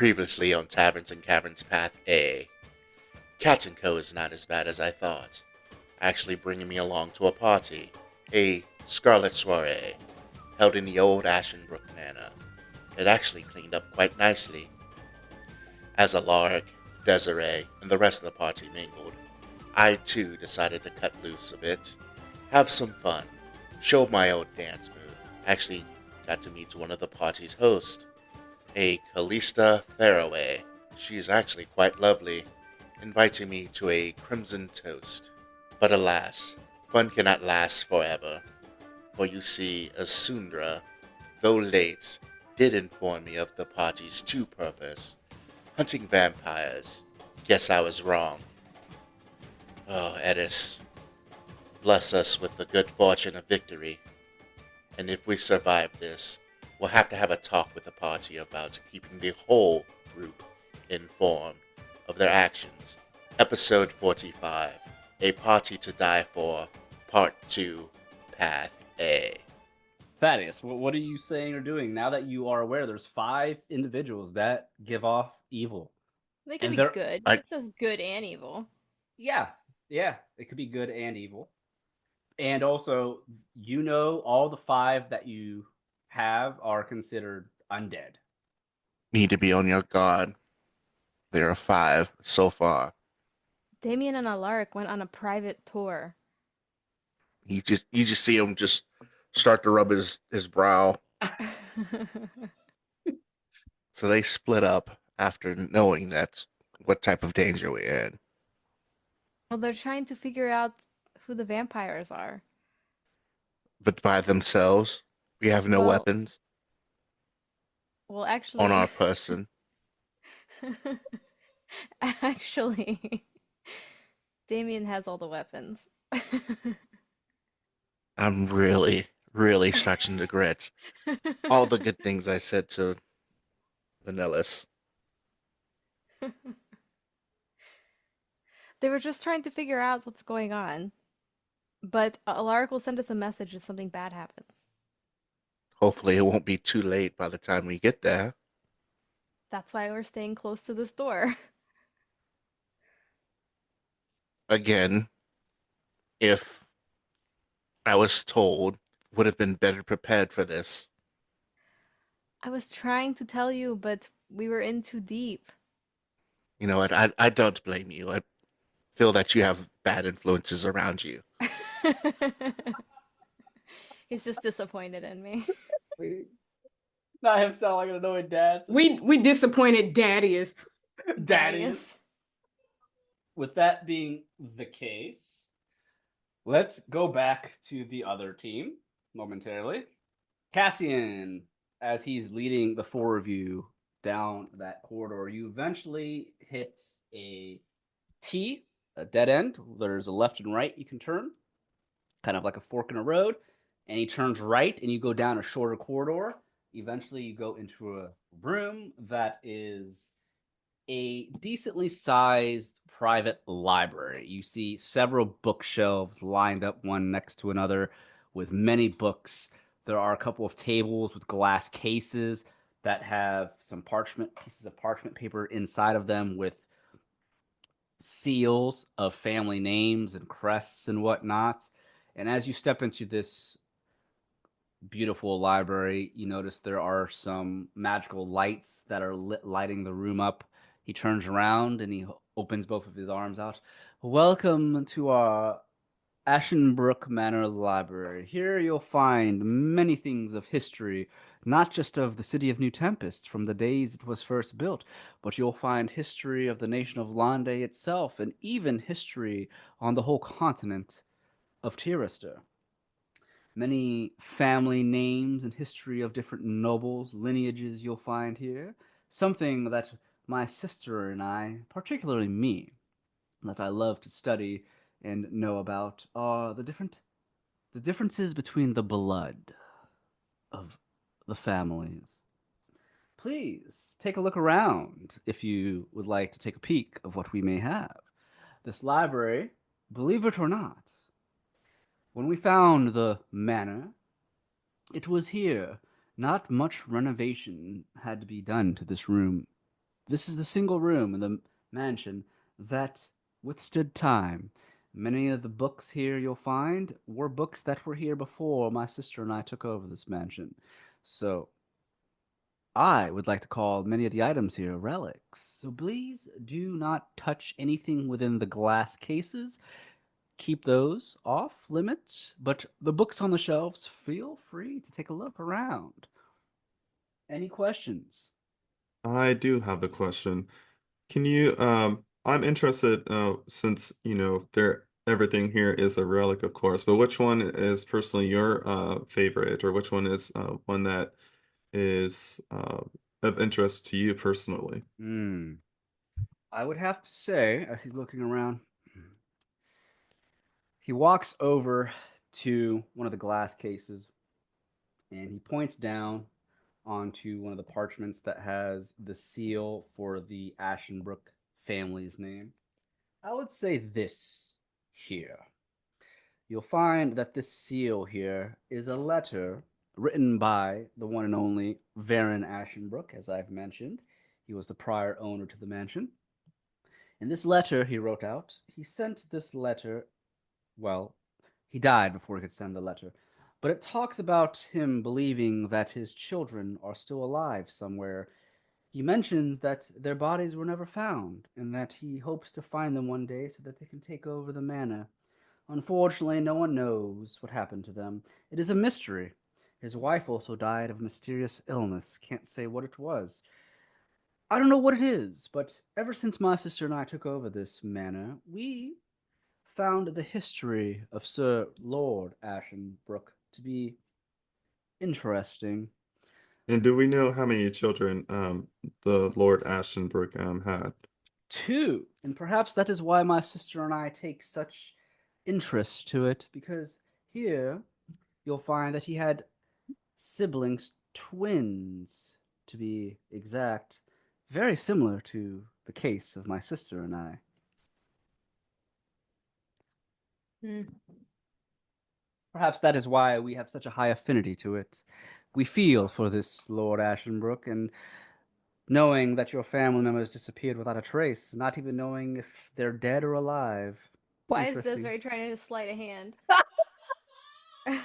Previously on Taverns and Caverns Path A. Cat & Co. is not as bad as I thought, actually bringing me along to a party, a Scarlet Soiree, held in the old Ashenbrook Manor. It actually cleaned up quite nicely. As Alaric, Desiree, and the rest of the party mingled, I too decided to cut loose a bit, have some fun, show my old dance move. Actually got to meet one of the party's hosts, a Callista Faraway. She's actually quite lovely, inviting me to a crimson toast. But alas, fun cannot last forever, for you see, Asundra, though late, did inform me of the party's true purpose, hunting vampires. Guess I was wrong. Oh, Edis, bless us with the good fortune of victory. And if we survive this, we'll have to have a talk with the party about keeping the whole group informed of their actions. Episode 45, A Party to Die For, Part 2, Path A. Thaddeus, what are you saying or doing now that you are aware there's 5 individuals that give off evil? They could And be they're- good. I- It says good and evil. Yeah, it could be good and evil. And also, all the 5 that you have are considered undead. Need to be on your guard. There are 5 so far. Damien and Alaric went on a private tour. You just see him just start to rub his brow. So they split up after knowing that's what type of danger we're in. Well, they're trying to figure out who the vampires are. But by themselves, we have no Well, weapons Well, actually, on our person. actually, Damien has all the weapons. I'm really, really starting to regret all the good things I said to Vanillis. They were just trying to figure out what's going on. But Alaric will send us a message if something bad happens. Hopefully, it won't be too late by the time we get there. That's why we're staying close to this door. Again, if I was told, would have been better prepared for this. I was trying to tell you, but we were in too deep. You know what? I don't blame you. I feel that you have bad influences around you. He's just disappointed in me. Not him sound like an annoying dad. We disappointed Thaddeus. Thaddeus. With that being the case, let's go back to the other team momentarily. Cassian, as he's leading the 4 of you down that corridor, you eventually hit a T, a dead end. There's a left and right you can turn, kind of like a fork in a road. And he turns right, and you go down a shorter corridor. Eventually, you go into a room that is a decently sized private library. You see several bookshelves lined up one next to another with many books. There are a couple of tables with glass cases that have some pieces of parchment paper inside of them with seals of family names and crests and whatnot. And as you step into this beautiful library, you notice there are some magical lights that are lighting the room up. He turns around and he opens both of his arms out. Welcome to our Ashenbrook Manor Library. Here you'll find many things of history, not just of the city of New Tempest from the days it was first built, but you'll find history of the nation of Lande itself, and even history on the whole continent of Tiraster. Many family names and history of different nobles, lineages you'll find here. Something that my sister and I, particularly me, that I love to study and know about are the differences between the blood of the families. Please take a look around if you would like to take a peek of what we may have. This library, believe it or not, when we found the manor, it was here. Not much renovation had to be done to this room. This is the single room in the mansion that withstood time. Many of the books here you'll find were books that were here before my sister and I took over this mansion. So I would like to call many of the items here relics. So please do not touch anything within the glass cases. Keep those off limits, but the books on the shelves, feel free to take a look around. Any questions? I do have a question. Can you, I'm interested, since, there everything here is a relic, of course, but which one is personally your favorite, or which one is one that is of interest to you personally? Hmm. I would have to say, as he's looking around, he walks over to one of the glass cases and he points down onto one of the parchments that has the seal for the Ashenbrook family's name. I would say this here. You'll find that this seal here is a letter written by the one and only Baron Ashenbrook, as I've mentioned. He was the prior owner to the mansion. In this letter he wrote out, he sent this letter, well, he died before he could send the letter, but it talks about him believing that his children are still alive somewhere. He mentions that their bodies were never found, and that he hopes to find them one day so that they can take over the manor. Unfortunately, no one knows what happened to them. It is a mystery. His wife also died of mysterious illness. Can't say what it was. I don't know what it is, but ever since my sister and I took over this manor, we found the history of Sir Lord Ashenbrook to be interesting. And do we know how many children the Lord Ashtonbrook had? Two, and perhaps that is why my sister and I take such interest to it, because here you'll find that he had siblings, twins to be exact, very similar to the case of my sister and I. Hmm. Perhaps that is why we have such a high affinity to it. We feel for this Lord Ashenbrook, and knowing that your family members disappeared without a trace, not even knowing if they're dead or alive. Why is Interesting. Desiree trying to sleight a hand? Can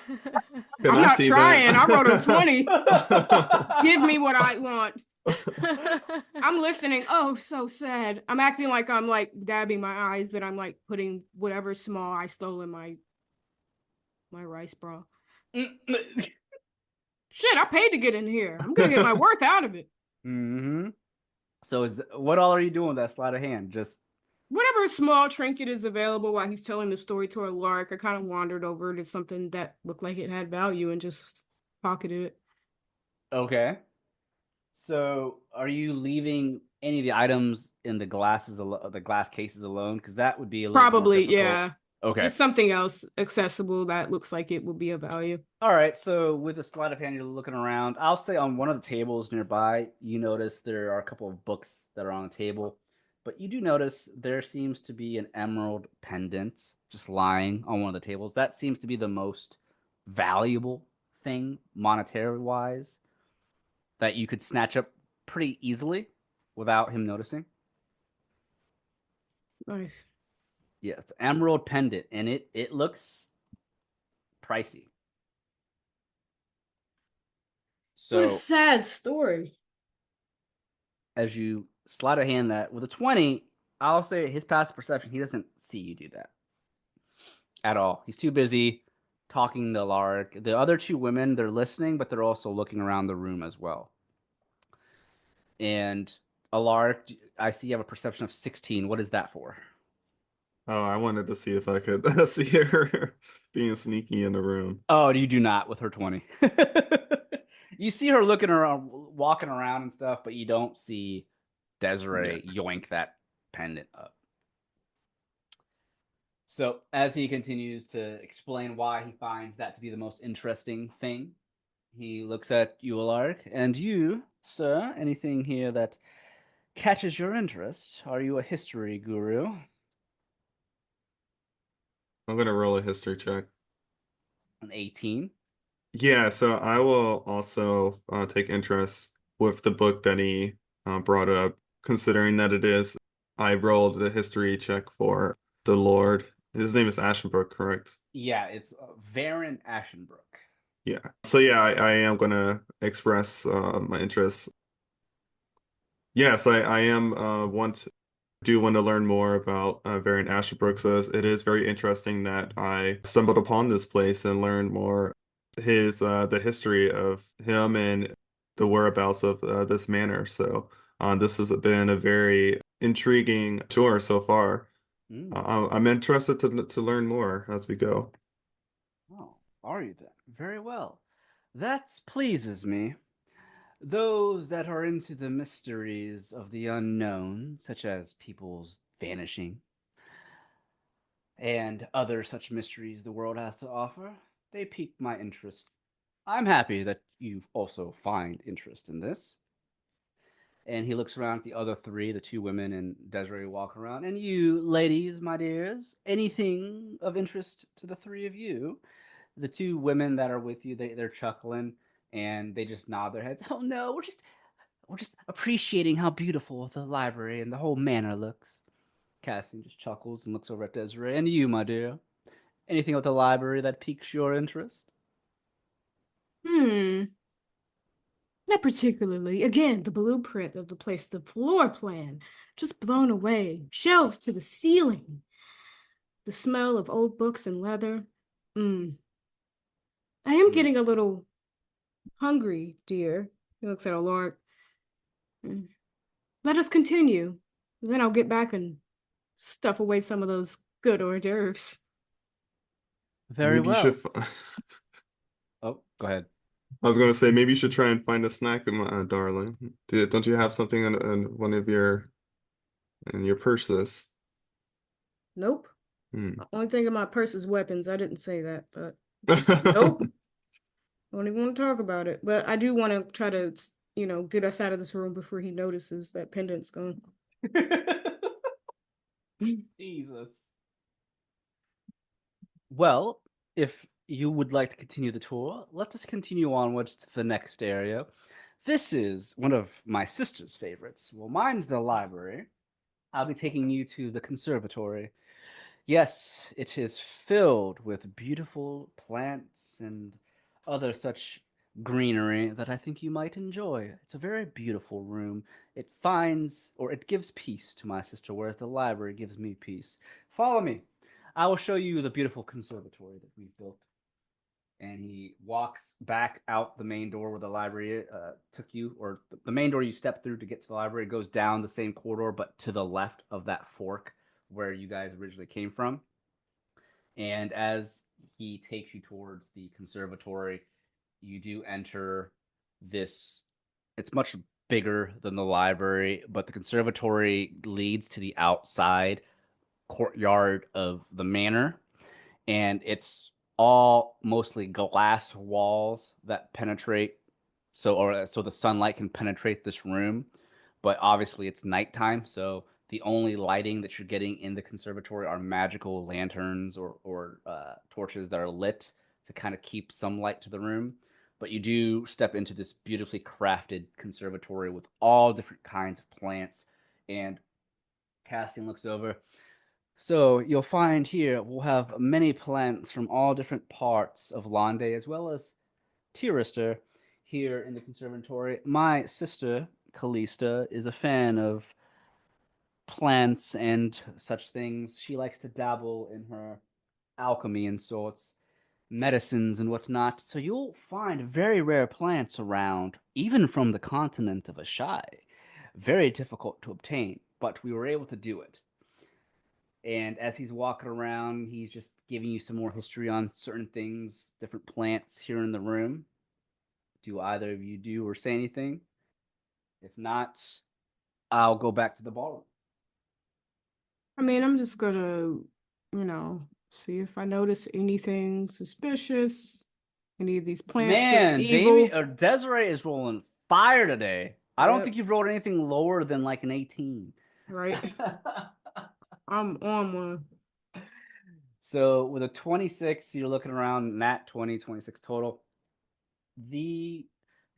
I'm I not see trying. that? I wrote a 20. Give me what I want. I'm listening. Oh, so sad. I'm acting like I'm like dabbing my eyes, but I'm like putting whatever small I stole in my rice bra. Shit, I paid to get in here. I'm gonna get my worth out of it. Mm-hmm. So what all are you doing with that sleight of hand? Just Whatever small trinket is available while he's telling the story to a lark, I kind of wandered over to something that looked like it had value and just pocketed it. okay. So are you leaving any of the items in the the glass cases alone? Because that would be a little more Probably, difficult. yeah. Okay. Just something else accessible that looks like it would be of value. All right, so with a sleight of hand, you're looking around. I'll say on one of the tables nearby, you notice there are a couple of books that are on the table, but you do notice there seems to be an emerald pendant just lying on one of the tables. That seems to be the most valuable thing, monetary wise, that you could snatch up pretty easily without him noticing. Nice. Yeah, it's an emerald pendant, and it looks pricey. What a So sad story. as you sleight of hand that with a 20, I'll say his passive perception, he doesn't see you do that at all. He's too busy talking to Lark. The other two women, they're listening, but they're also looking around the room as well. And Alark, I see you have a perception of 16. What is that for? Oh, I wanted to see if I could see her being sneaky in the room. Oh, you do not with her 20. You see her looking around, walking around and stuff, but you don't see Desiree yoink that pendant up. So, as he continues to explain why he finds that to be the most interesting thing, he looks at you, Alark, and you, sir, anything here that catches your interest? Are you a history guru? I'm gonna roll a history check. An 18. Yeah, so I will also take interest with the book that he brought up considering that it is. I rolled the history check for the Lord. His name is Ashenbrook, correct? Yeah, it's Varen Ashenbrook. Yeah. So yeah, I am gonna express my interest. Yes, I am do want to learn more about Variant Asherbrook. So it is very interesting that I stumbled upon this place and learned more the history of him and the whereabouts of this manor. So this has been a very intriguing tour so far. Mm. I'm interested to learn more as we go. Oh, are you then? Very well. That pleases me. Those that are into the mysteries of the unknown, such as people's vanishing, and other such mysteries the world has to offer, they pique my interest. I'm happy that you also find interest in this. And he looks around at the other three, the two women and Desiree walk around. And you, ladies, my dears, anything of interest to the three of you? The two women that are with you, they're chuckling and they just nod their heads. Oh no, we're just appreciating how beautiful the library and the whole manor looks. Cassian just chuckles and looks over at Desiree. And you, my dear, anything about the library that piques your interest? Hmm. Not particularly. Again, the blueprint of the place, the floor plan, just blown away. Shelves to the ceiling. The smell of old books and leather. Mm. I am Hmm. getting a little hungry, dear. He looks at Alaric. Mm. Let us continue. Then I'll get back and stuff away some of those good hors d'oeuvres. Very Maybe you well. should. Oh, go ahead. I was going to say maybe you should try and find a snack, my darling. Don't you have something in one of your purses? Nope. Hmm. Only thing in my purse is weapons. I didn't say that, but nope. Don't even want to talk about it. But I do want to try to, get us out of this room before he notices that pendant's gone. Jesus. Well, if you would like to continue the tour, let us continue onwards to the next area. This is one of my sister's favorites. Well, mine's the library. I'll be taking you to the conservatory. Yes, it is filled with beautiful plants and other such greenery that I think you might enjoy. It's a very beautiful room. It gives peace to my sister, whereas the library gives me peace. Follow me. I will show you the beautiful conservatory that we've built. And he walks back out the main door where the library took you, or the main door you step through to get to the library goes down the same corridor, but to the left of that fork where you guys originally came from. And as he takes you towards the conservatory, you do enter this. It's much bigger than the library, but the conservatory leads to the outside courtyard of the manor, and it's all mostly glass walls that penetrate so the sunlight can penetrate this room, but obviously it's nighttime, so the only lighting that you're getting in the conservatory are magical lanterns or torches that are lit to kind of keep some light to the room. But you do step into this beautifully crafted conservatory with all different kinds of plants. And Cassian looks over. So you'll find here we'll have many plants from all different parts of Lande as well as Tirister here in the conservatory. My sister, Callista, is a fan of plants and such things. She likes to dabble in her alchemy and sorts, medicines and whatnot. So you'll find very rare plants around, even from the continent of Ashai. Very difficult to obtain, but we were able to do it. And as he's walking around, he's just giving you some more history on certain things, different plants here in the room. Do either of you do or say anything? If not, I'll go back to the ballroom. I mean, I'm just gonna, see if I notice anything suspicious. Any of these plants that are Man, evil. Desiree is rolling fire today. I don't Yep. think you've rolled anything lower than like an 18. Right. I'm on one. So with a 26, you're looking around nat 20, 26 total. The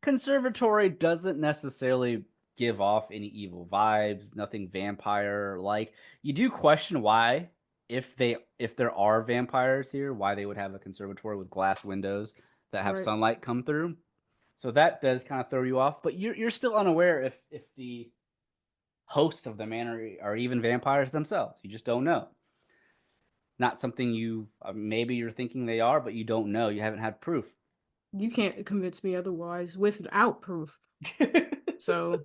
conservatory doesn't necessarily give off any evil vibes, nothing vampire like. You do question why, if there are vampires here, why they would have a conservatory with glass windows that have Right. sunlight come through. So that does kind of throw you off, but you're still unaware if the hosts of the manor are even vampires themselves. You just don't know. Not something you maybe you're thinking they are, but you don't know. You haven't had proof. You can't convince me otherwise without proof. So,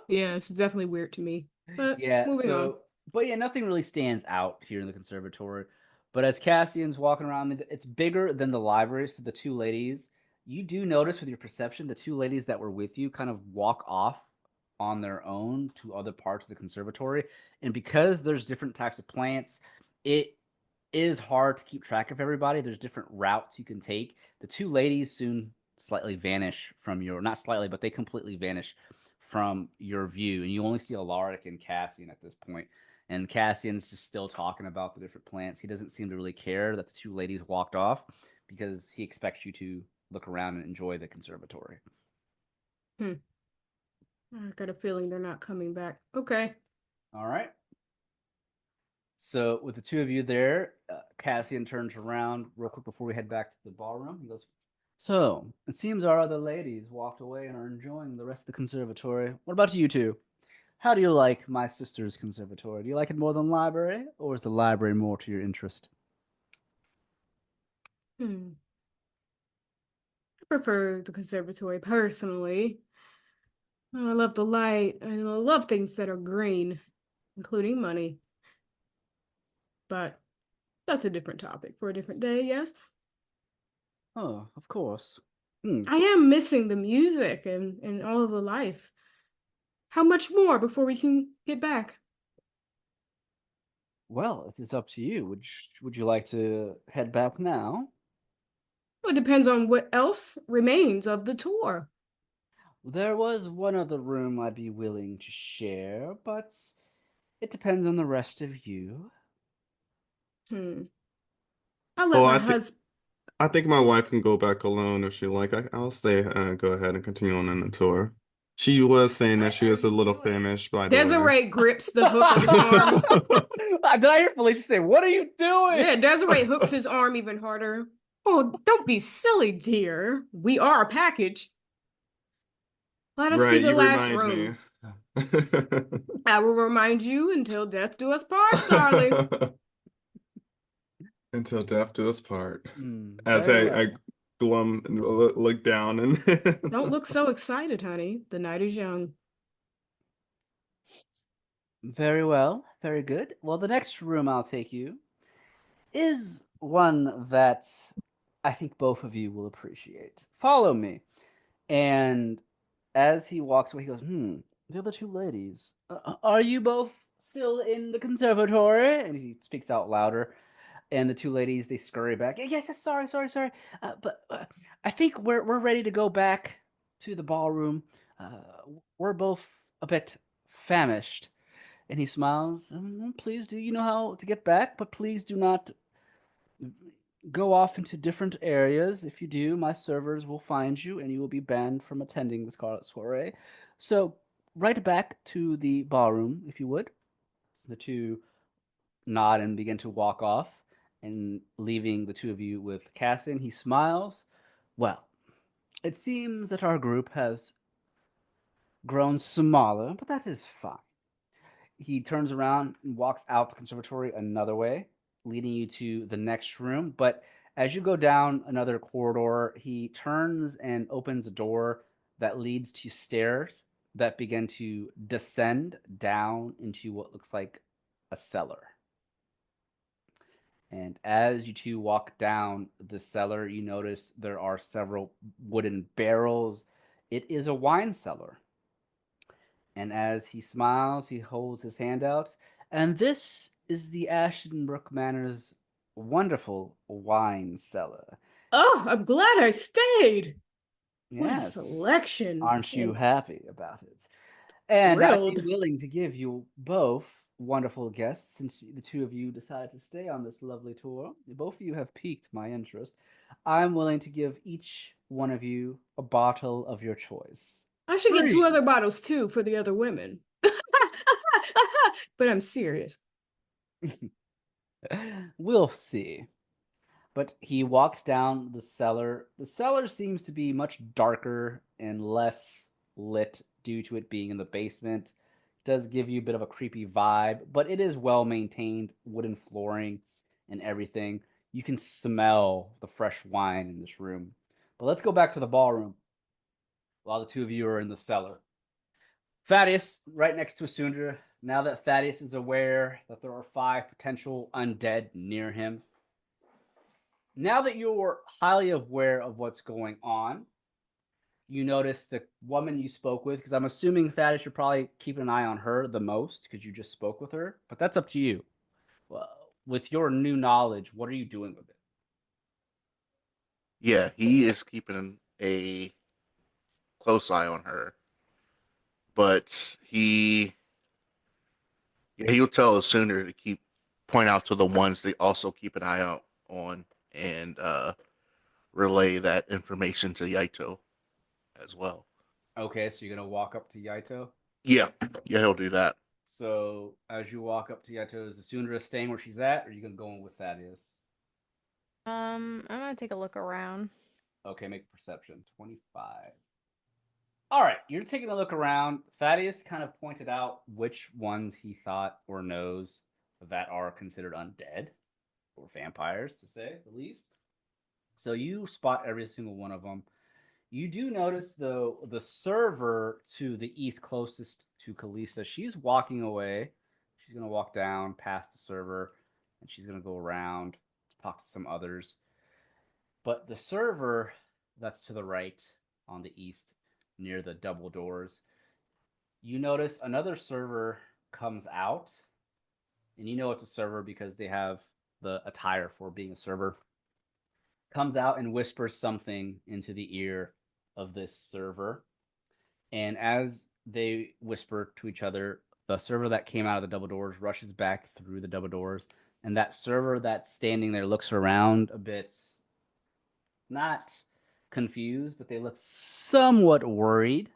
yeah, it's definitely weird to me. But Yeah, moving on. but yeah, nothing really stands out here in the conservatory. But as Cassian's walking around, it's bigger than the library. So the two ladies, you do notice with your perception, the two ladies that were with you kind of walk off on their own to other parts of the conservatory. And because there's different types of plants, it is hard to keep track of everybody. There's different routes you can take. The two ladies soon slightly vanish from your, not slightly, but they completely vanish from your view, and you only see Alaric and Cassian at this point. And Cassian's just still talking about the different plants. He doesn't seem to really care that the two ladies walked off because he expects you to look around and enjoy the conservatory. I got a feeling they're not coming back. Okay. All right. So with the two of you there, Cassian turns around real quick before we head back to the ballroom. He goes, "So it seems our other ladies walked away and are enjoying the rest of the conservatory. What about you two? How do you like my sister's conservatory? Do you like it more than the library, or is the library more to your interest?" I prefer the conservatory personally. I love the light, and I love things that are green, including money. But that's a different topic for a different day, yes? Oh, of course. I am missing the music and all of the life. How much more before we can get back? Well, it is up to you. Would you like to head back now? Well, it depends on what else remains of the tour. There was one other room I'd be willing to share, but it depends on the rest of you. I'll let Oh, my husband. I think my wife can go back alone if she like. I'll stay go ahead and continue on the tour. She was saying that What she are was a you little doing? famished, by the way. Desiree grips the hook of his arm. Did I hear Felicia say, "What are you doing?" Yeah, Desiree hooks his arm even harder. Oh, don't be silly, dear. We are a package. Let us see Right, the you last remind me. room. I will remind you until death do us part, darling. Until death do us part. As Very I well. glum and look down and Don't look so excited, honey. The night is young. Very well. Very good. Well, the next room I'll take you is one that I think both of you will appreciate. Follow me. And as he walks away, he goes, the other two ladies, are you both still in the conservatory? And he speaks out louder. And the two ladies, they scurry back. Yes, yes, sorry. But I think we're ready to go back to the ballroom. Uh, we're both a bit famished. And he smiles. Please do. You know how to get back, but please do not go off into different areas. If you do, my servers will find you and you will be banned from attending the Scarlet Soiree. So, right back to the ballroom, if you would. The two nod and begin to walk off, and leaving the two of you with Cassian. He smiles. Well, it seems that our group has grown smaller, but that is fine. He turns around and walks out the conservatory another way, leading you to the next room. But as you go down another corridor, he turns and opens a door that leads to stairs that begin to descend down into what looks like a cellar. And as you two walk down the cellar, you notice there are several wooden barrels. It is a wine cellar. And as he smiles, he holds his hand out. And this is the Ashtonbrook Manor's wonderful wine cellar. Oh, I'm glad I stayed. What a Yes. selection. Aren't you And happy about it? And I'd be thrilled. willing to give you both wonderful guests, since the two of you decided to stay on this lovely tour. Both of you have piqued my interest. I'm willing to give each one of you a bottle of your choice. I should get 2 Three. other bottles too for the other women. But I'm serious. We'll see. But he walks down the cellar. The cellar seems to be much darker and less lit due to it being in the basement. Does give you a bit of a creepy vibe, but it is well maintained, wooden flooring and everything. You can smell the fresh wine in this room. But let's go back to the ballroom while the two of you are in the cellar. Thaddeus, right next to Asundra. Now that Thaddeus is aware that there are 5 potential undead near him, now that you're highly aware of what's going on, you notice the woman you spoke with, because I'm assuming Thaddeus, you're probably keeping an eye on her the most because you just spoke with her, but that's up to you. Well, with your new knowledge, what are you doing with it? Yeah, he is keeping a close eye on her, but he'll tell us sooner to keep point out to the ones they also keep an eye out on and relay that information to Yaito as well. Okay, so you're going to walk up to Yaito. Yeah, he'll do that. So as you walk up to Yaito, is the Sundra staying where she's at, or are you going to go in with Thaddeus? I'm gonna take a look around. Okay, make perception. 25. All right, you're taking a look around. Thaddeus kind of pointed out which ones he thought or knows that are considered undead or vampires, to say the least. So you spot every single one of them. You do notice, though, the server to the east closest to Kalista, she's walking away. She's going to walk down past the server, and she's going to go around to talk to some others. But the server that's to the right on the east, near the double doors, you notice another server comes out, and you know it's a server because they have the attire for being a server. Comes out and whispers something into the ear of this server. And as they whisper to each other, the server that came out of the double doors rushes back through the double doors. And that server that's standing there looks around a bit, not confused, but they look somewhat worried.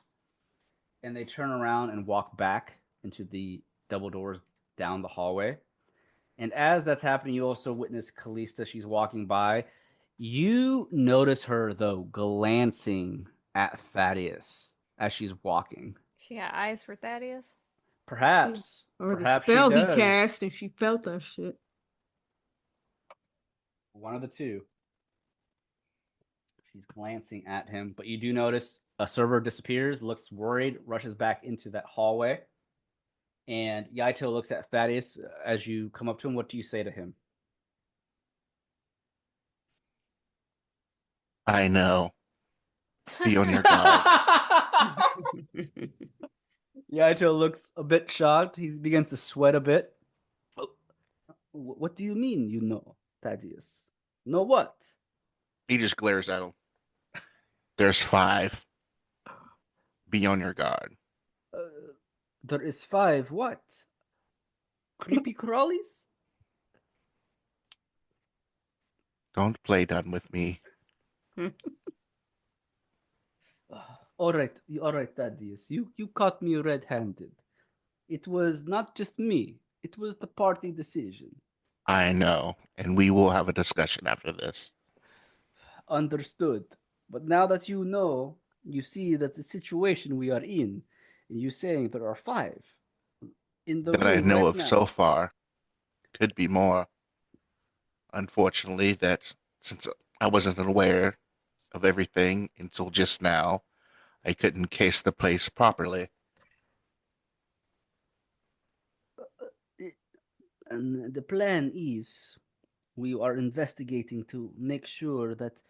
And they turn around and walk back into the double doors down the hallway. And as that's happening, you also witness Kalista. She's walking by. You notice her, though, glancing at Thaddeus as she's walking. She got eyes for Thaddeus. Perhaps. Or the Perhaps spell she he does. cast and she felt that shit. One of the two. She's glancing at him, but you do notice a server disappears, looks worried, rushes back into that hallway. And Yaito looks at Thaddeus as you come up to him. What do you say to him? I know. Be on your guard. Yaito looks a bit shocked. He begins to sweat a bit. Oh, what do you mean, you know, Thaddeus? Know what? He just glares at him. There's 5. Be on your guard. There is 5 what? Creepy crawlies? Don't play done with me. All right, Thaddeus. You caught me red-handed. It was not just me. It was the party decision. I know, and we will have a discussion after this. Understood. But now that you know, you see that the situation we are in, and you saying there are 5 in the That I room know right of now. so far. Could be more. Unfortunately, that since I wasn't aware of everything until just now, I couldn't case the place properly. And the plan is we are investigating to make sure that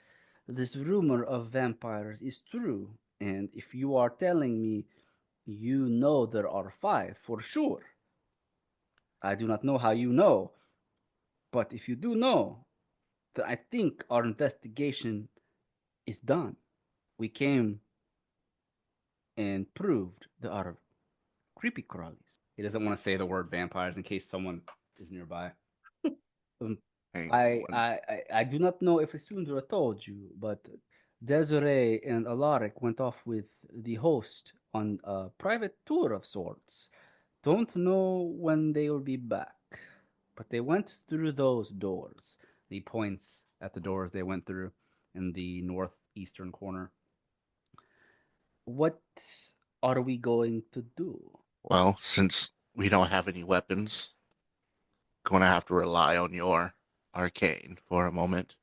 this rumor of vampires is true. And if you are telling me you know there are 5 for sure, I do not know how you know, but if you do know, then I think our investigation is done. We came and proved there are creepy crawlies. He doesn't want to say the word vampires in case someone is nearby. Hey, I do not know if Sundra told you, but Desiree and Alaric went off with the host on a private tour of sorts. Don't know when they will be back, but they went through those doors. He points at the doors they went through in the northeastern corner. What are we going to do? Well, since we don't have any weapons, going to have to rely on your arcane for a moment.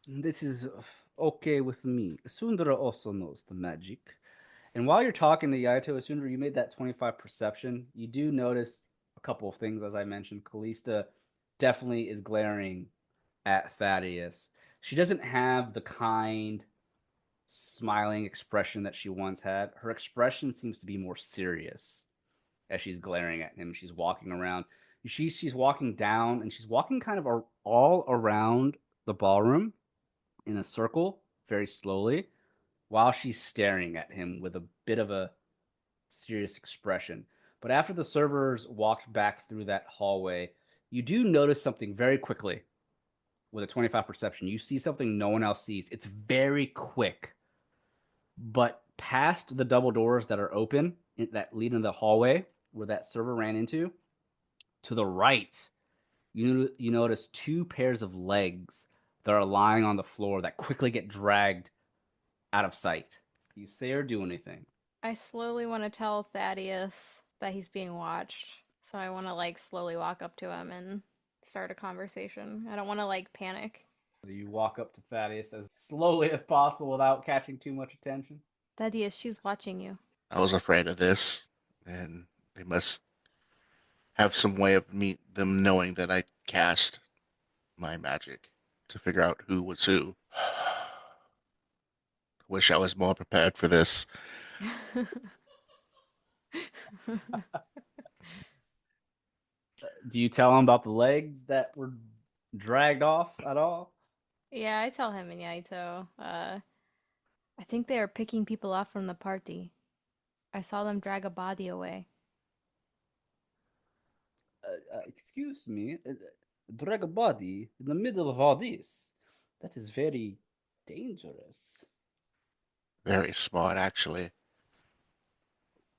This is okay with me. Sundra also knows the magic. And while you're talking to Yaito Sundra, you made that 25 perception. You do notice a couple of things, as I mentioned. Callista definitely is glaring at Thaddeus. She doesn't have the kind, smiling expression that she once had. Her expression seems to be more serious as she's glaring at him. She's walking around. She's walking down, and she's walking kind of all around the ballroom in a circle very slowly while she's staring at him with a bit of a serious expression. But after the servers walked back through that hallway, you do notice something very quickly with a 25 perception. You see something no one else sees. It's very quick. But past the double doors that are open that lead into the hallway where that server ran into, to the right, you notice two pairs of legs that are lying on the floor that quickly get dragged out of sight. Do you say or do anything? I slowly want to tell Thaddeus that he's being watched. So I want to like slowly walk up to him and start a conversation. I don't want to like panic. You walk up to Thaddeus as slowly as possible without catching too much attention. Thaddeus, she's watching you. I was afraid of this, and they must have some way of them knowing that I cast my magic to figure out who was who. Wish I was more prepared for this. Do you tell him about the legs that were dragged off at all? Yeah, I tell him and Yaito. I think they are picking people off from the party. I saw them drag a body away. Excuse me, drag a body in the middle of all this. That is very dangerous. Very smart, actually.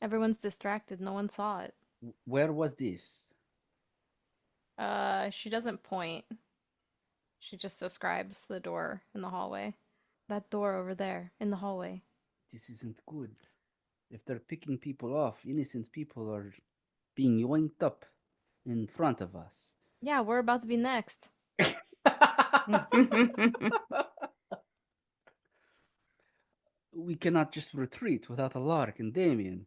Everyone's distracted. No one saw it. Where was this? She doesn't point. She just describes the door in the hallway. That door over there in the hallway. This isn't good. If they're picking people off, innocent people are being yoinked up in front of us. Yeah, we're about to be next. We cannot just retreat without Alaric and Damien.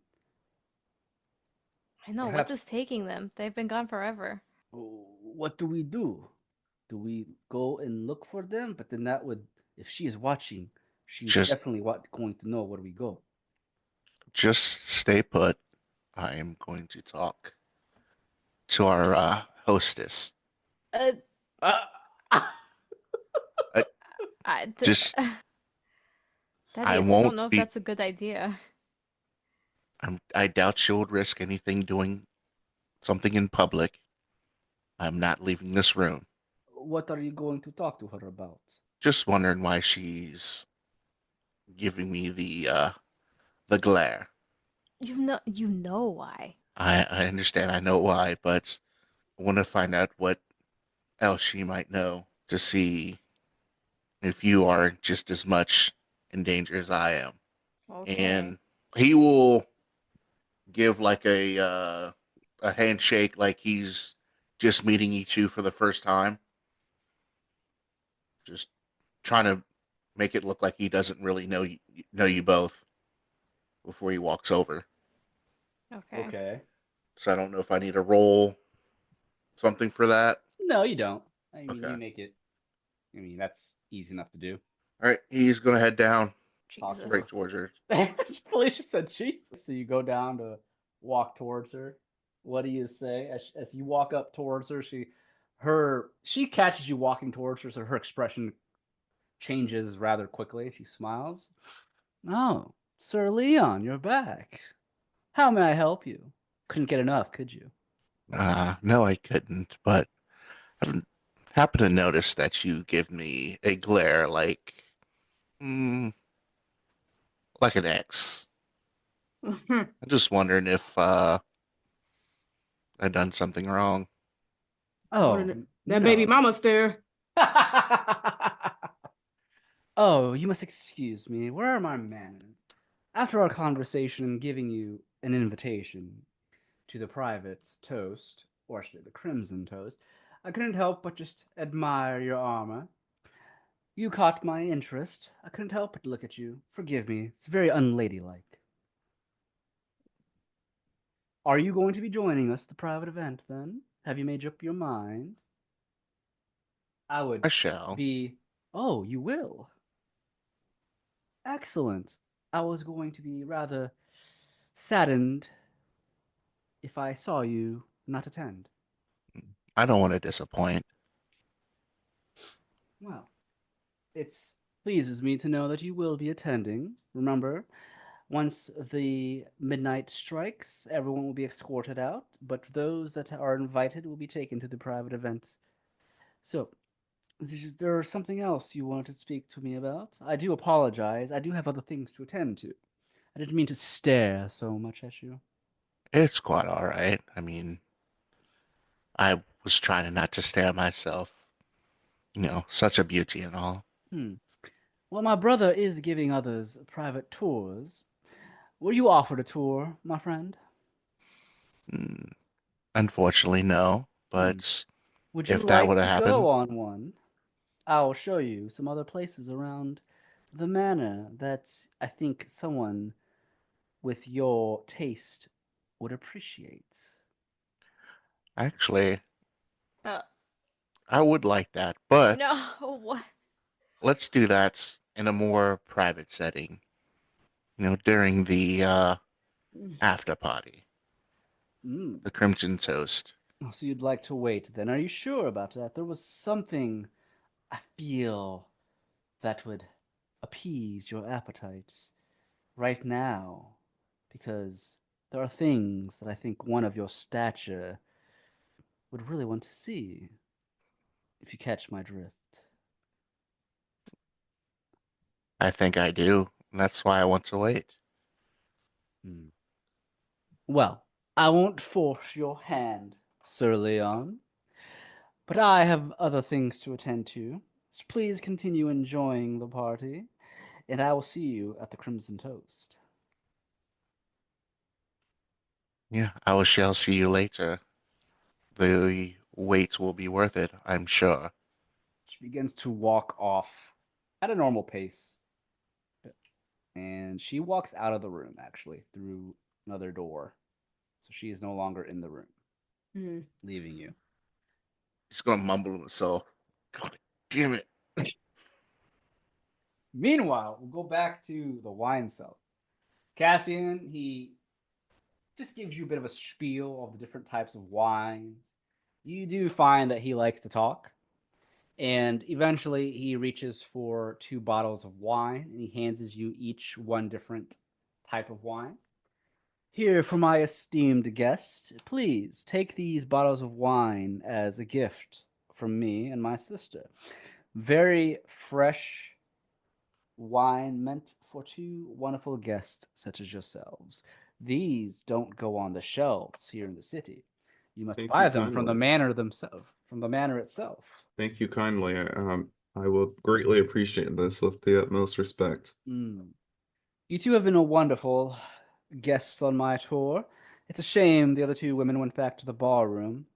I know, Perhaps- what is taking them? They've been gone forever. What do we do? Do we go and look for them? But then that would, if she is watching, she's definitely going to know where we go. Just stay put. I am going to talk to our hostess. Just- Thaddeus, I I won't don't know if be- that's a good idea. I doubt she would risk anything doing something in public. I'm not leaving this room. What are you going to talk to her about? Just wondering why she's giving me the glare. You know why. I understand. I know why, but I want to find out what else she might know to see if you are just as much in danger as I am. Okay. And he will give like a handshake, like he's just meeting you two for the first time. Just trying to make it look like he doesn't really know you both before he walks over. Okay. Okay. So I don't know if I need to roll something for that. No, you don't. I mean, Okay. you make it. I mean, that's easy enough to do. All right, he's gonna head down Jesus. right towards her. Felicia said, Jesus. So you go down to walk towards her. What do you say? As you walk up towards her, she catches you walking towards her, so her expression changes rather quickly. She smiles. Oh, Sir Leon, you're back. How may I help you? Couldn't get enough, could you? No, I couldn't, but I happened to notice that you give me a glare like like an ex. Mhm. I'm just wondering if I done something wrong. Oh, That baby no. mama stare. Oh, you must excuse me. Where are my manners? After our conversation giving you an invitation to the private toast, or actually the crimson toast, I couldn't help but just admire your armor. You caught my interest. I couldn't help but look at you. Forgive me, it's very unladylike. Are you going to be joining us at the private event then? Have you made up your mind? I would I shall. be. Oh, you will? Excellent. I was going to be rather saddened if I saw you not attend. I don't want to disappoint. Well, it pleases me to know that you will be attending. Remember, once the midnight strikes, everyone will be escorted out, but those that are invited will be taken to the private event. So, is there something else you wanted to speak to me about? I do apologize. I do have other things to attend to. I didn't mean to stare so much at you. It's quite all right. I mean, I was trying not to stare myself. Such a beauty and all. Hmm. Well, my brother is giving others private tours. Were you offered a tour, my friend? Mm, Unfortunately, no. Hmm. But Would you if that like would have to go happened, on one? I'll show you some other places around the manor that I think someone with your taste would appreciate. actually, Uh, I would like that. no, But what? let's do that in a more private setting. During the after party, Mm. the Crimson Toast. Oh, so you'd like to wait then? Are you sure about that? There was something I feel that would appease your appetite right now, because there are things that I think one of your stature would really want to see, if you catch my drift. I think I do. And that's why I want to wait. Hmm. Well, I won't force your hand, Sir Leon, but I have other things to attend to. So please continue enjoying the party, and I will see you at the Crimson Toast. Yeah, shall see you later. The wait will be worth it, I'm sure. She begins to walk off at a normal pace, and she walks out of the room, actually, through another door. So she is no longer in the room, Mhm. leaving you. He's gonna mumble to himself. God damn it. Meanwhile, we'll go back to the wine cellar. Cassian, he just gives you a bit of a spiel of the different types of wines. You do find that he likes to talk, and eventually he reaches for two bottles of wine and he hands you each one different type of wine. Here, for my esteemed guest, please take these bottles of wine as a gift from me and my sister. Very fresh wine meant for two wonderful guests such as yourselves. These don't go on the shelves here in the city. You must Thank you buy them from the kindly. manor themselves, from the manor itself. Thank you kindly. I will greatly appreciate this with the utmost respect. Mm. You two have been a wonderful guests on my tour. It's a shame the other two women went back to the ballroom,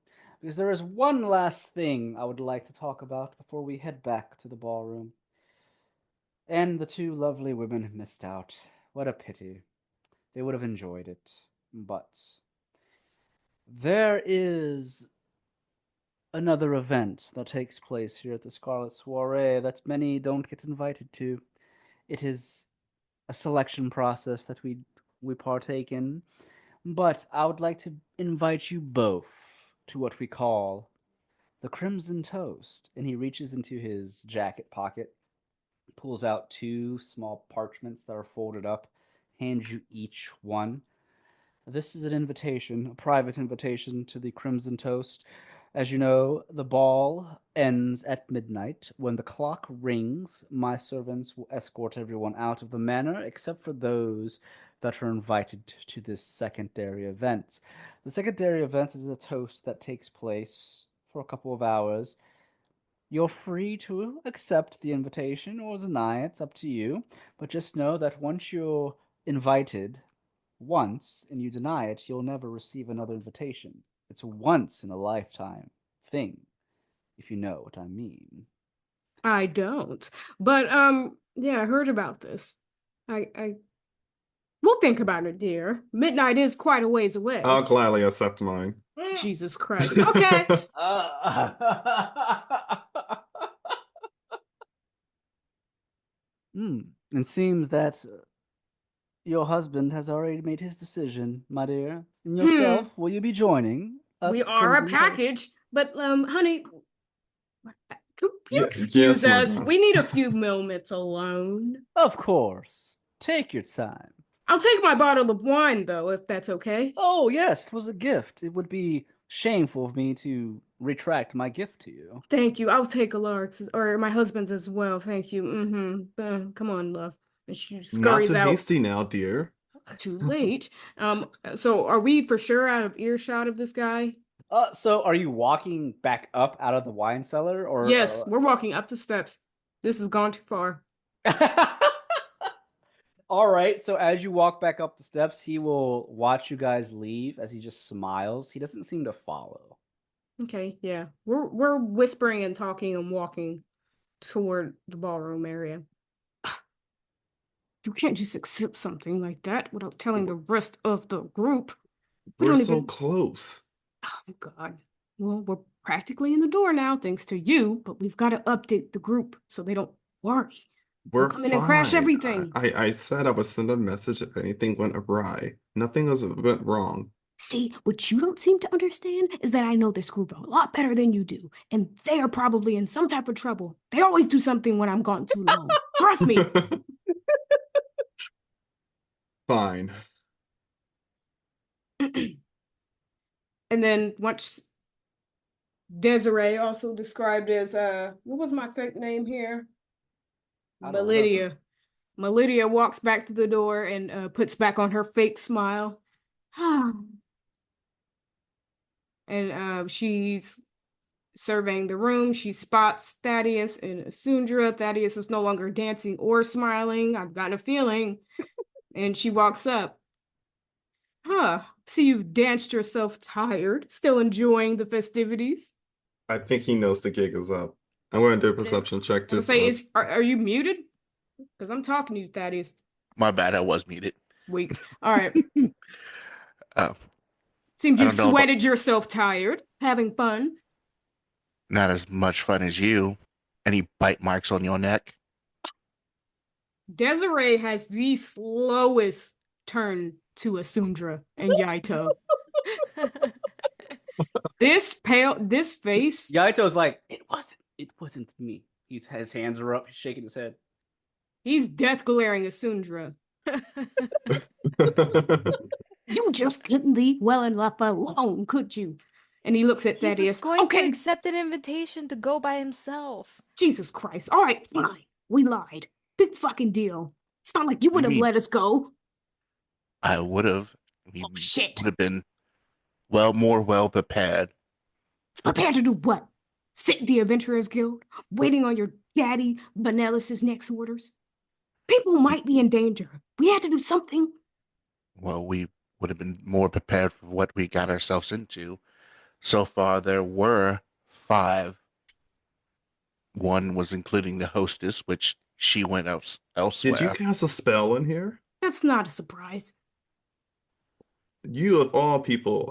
because there is one last thing I would like to talk about before we head back to the ballroom. And the two lovely women missed out. What a pity. They would have enjoyed it. But there is another event that takes place here at the Scarlet Soiree that many don't get invited to. It is a selection process that we partake in, but I would like to invite you both to what we call the Crimson Toast. And he reaches into his jacket pocket, pulls out two small parchments that are folded up, hands you each one. This is an invitation, a private invitation to the Crimson Toast. As you know, the ball ends at midnight. When the clock rings, my servants will escort everyone out of the manor except for those that are invited to this secondary event. The secondary event is a toast that takes place for a couple of hours. You're free to accept the invitation or deny it, it's up to you. But just know that once you're invited once and you deny it, you'll never receive another invitation. It's a once in a lifetime thing, if you know what I mean. I don't. But yeah, I heard about this. I we'll think about it, dear. Midnight is quite a ways away. I'll gladly accept mine. Jesus Christ. Okay. It seems that your husband has already made his decision, my dear. And yourself, will you be joining us? We at are a Crimson Coast? package, but honey, could you Yeah, excuse yes, my us? God. We need a few moments alone. Of course. Take your time. I'll take my bottle of wine though, if that's okay. Oh, yes, it was a gift. It would be shameful of me to retract my gift to you. Thank you. I'll take a lark's or my husband's as well. Thank you. Come on, love. And she Not scurries too out. hasty now, dear. Too late. So are we for sure out of earshot of this guy? So are you walking back up out of the wine cellar, or Yes, we're walking up the steps. This has gone too far. All right, so as you walk back up the steps, he will watch you guys leave as he just smiles. He doesn't seem to follow. Okay, yeah. We're whispering and talking and walking toward the ballroom area. You can't just accept something like that without telling the rest of the group. We We're don't so even... close. Oh, God. Well, we're practically in the door now, thanks to you, but we've got to update the group so they don't worry. We're come in and crash fine. everything. I said I would send a message if anything went awry. Nothing went wrong. See, what you don't seem to understand is that I know this group a lot better than you do, and they are probably in some type of trouble. They always do something when I'm gone too long. Trust me. Fine. And then once Desiree, also described as what was my fake name here? I don't remember. Melidia. Melidia walks back to the door and puts back on her fake smile. And she's surveying the room. She spots Thaddeus and Asundra. Thaddeus is no longer dancing or smiling. I've got a feeling. And she walks up. See, you've danced yourself tired. Still enjoying the festivities. I think he knows the gig is up. I'm going to do a perception check. Just Are you muted? Because I'm talking to you, Thaddeus. My bad, I was muted. Weak. All right. Oh, Seems I you've don't know sweated yourself tired, having fun. not as much fun as you. Any bite marks on your neck? Desiree has the slowest turn to Asundra and Yaito. This face. Yaito's like, it wasn't me. His hands are up, he's shaking his head. He's death glaring Asundra. You just couldn't leave well enough alone, could you? And he looks at He Thaddeus. was going to Okay, accept an invitation to go by himself. Jesus Christ. All right, fine. We lied. Big fucking deal. It's not like you would have mean- let us go. I would have. Oh, shit. Would have been more well prepared. Prepared to do what? Sit at the Adventurers Guild, waiting on your daddy Vanellis's next orders? People might be in danger. We had to do something. Well, we would have been more prepared for what we got ourselves into. So far, there were 5. One was including the hostess, which she went elsewhere. Did you cast a spell in here? That's not a surprise. You of all people,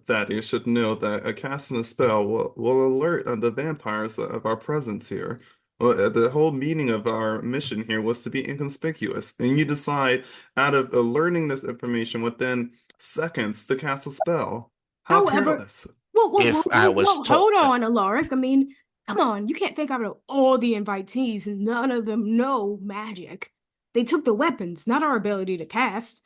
Thaddeus, should know that casting a spell will alert the vampires of our presence here. Well, the whole meaning of our mission here was to be inconspicuous, and you decide, out of learning this information within seconds, to cast a spell. How However- careless! If I was hold told- on, Alaric. I mean, come on. You can't think out of all the invitees, and none of them know magic. They took the weapons, not our ability to cast.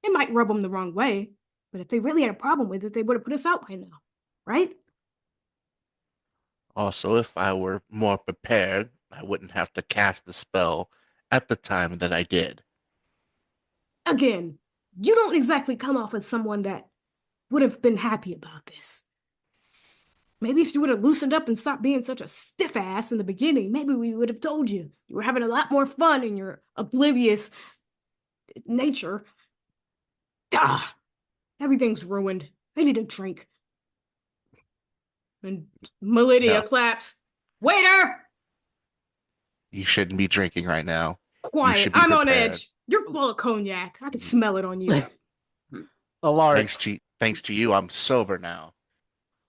It might rub them the wrong way, but if they really had a problem with it, they would have put us out by now, right? Also, if I were more prepared, I wouldn't have to cast the spell at the time that I did. Again, you don't exactly come off as someone that would have been happy about this. Maybe if you would have loosened up and stopped being such a stiff ass in the beginning, maybe we would have told you you were having a lot more fun in your oblivious nature. Ah, everything's ruined. I need a drink. And Melidia No, claps. Waiter! you shouldn't be drinking right now. You Quiet. should be I'm on prepared. edge. You're full of cognac. I can smell it on you. Alaric, Thanks to you, I'm sober now.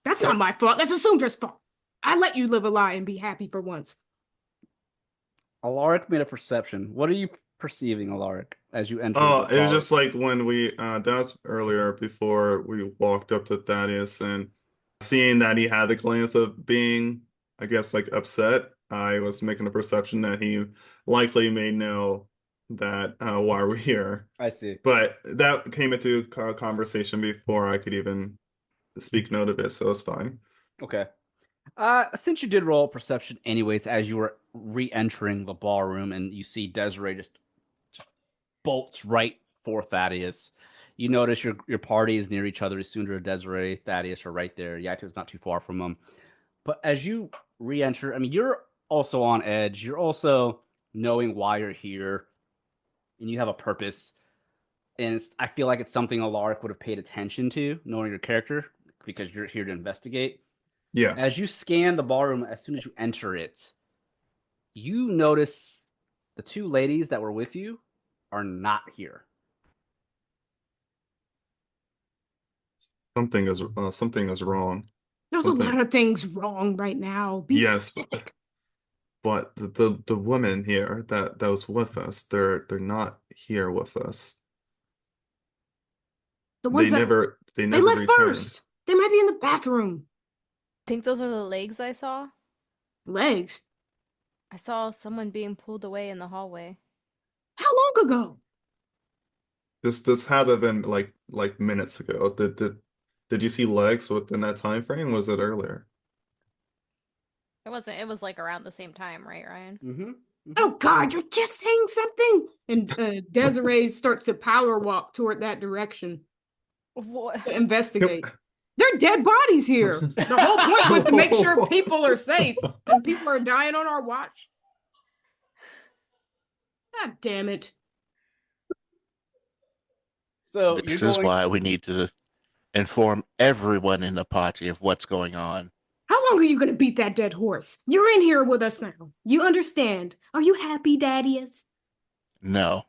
That's not my fault. That's Asundra's fault. I let you live a lie and be happy for once. Alaric made a perception. What are you perceiving, Alaric, as you enter Oh, the it was bar? just like when that was earlier before we walked up to Thaddeus and seeing that he had the glance of being, I guess, like upset. I was making a perception that he likely may know that why we're here. I see. But that came into conversation before I could even speak note of it, so it's fine. Okay. Since you did roll perception anyways, as you were re-entering the ballroom and you see Desiree just bolts right for Thaddeus, you notice your party is near each other. Sundra, Desiree, Thaddeus are right there. Yaito's not too far from them. But as you re-enter, I mean, you're also on edge. You're also knowing why you're here, and you have a purpose. And I feel like it's something Alaric would have paid attention to, knowing your character, because you're here to investigate. Yeah. As you scan the ballroom, as soon as you enter it, you notice the two ladies that were with you are not here. Something is wrong. There's Something. a lot of things wrong right now. Be Yes, specific. but the women here that was with us, they're not here with us. The ones They they never left returned. first. They might be in the bathroom. Think those are the legs I saw? Legs. I saw someone being pulled away in the hallway. How long ago? This had to have been like minutes ago. Did you see legs within that time frame? Was it earlier? It wasn't, it was like around the same time, right, Ryan? Mm-hmm. Oh God, you're just saying something. And Desiree starts to power walk toward that direction What? to investigate. There are dead bodies here. The whole point was to make sure people are safe and people are dying on our watch. God damn it. So This you're is going. why we need to inform everyone in the party of what's going on. How long are you going to beat that dead horse? You're in here with us now. You understand. Are you happy, Thaddeus? No.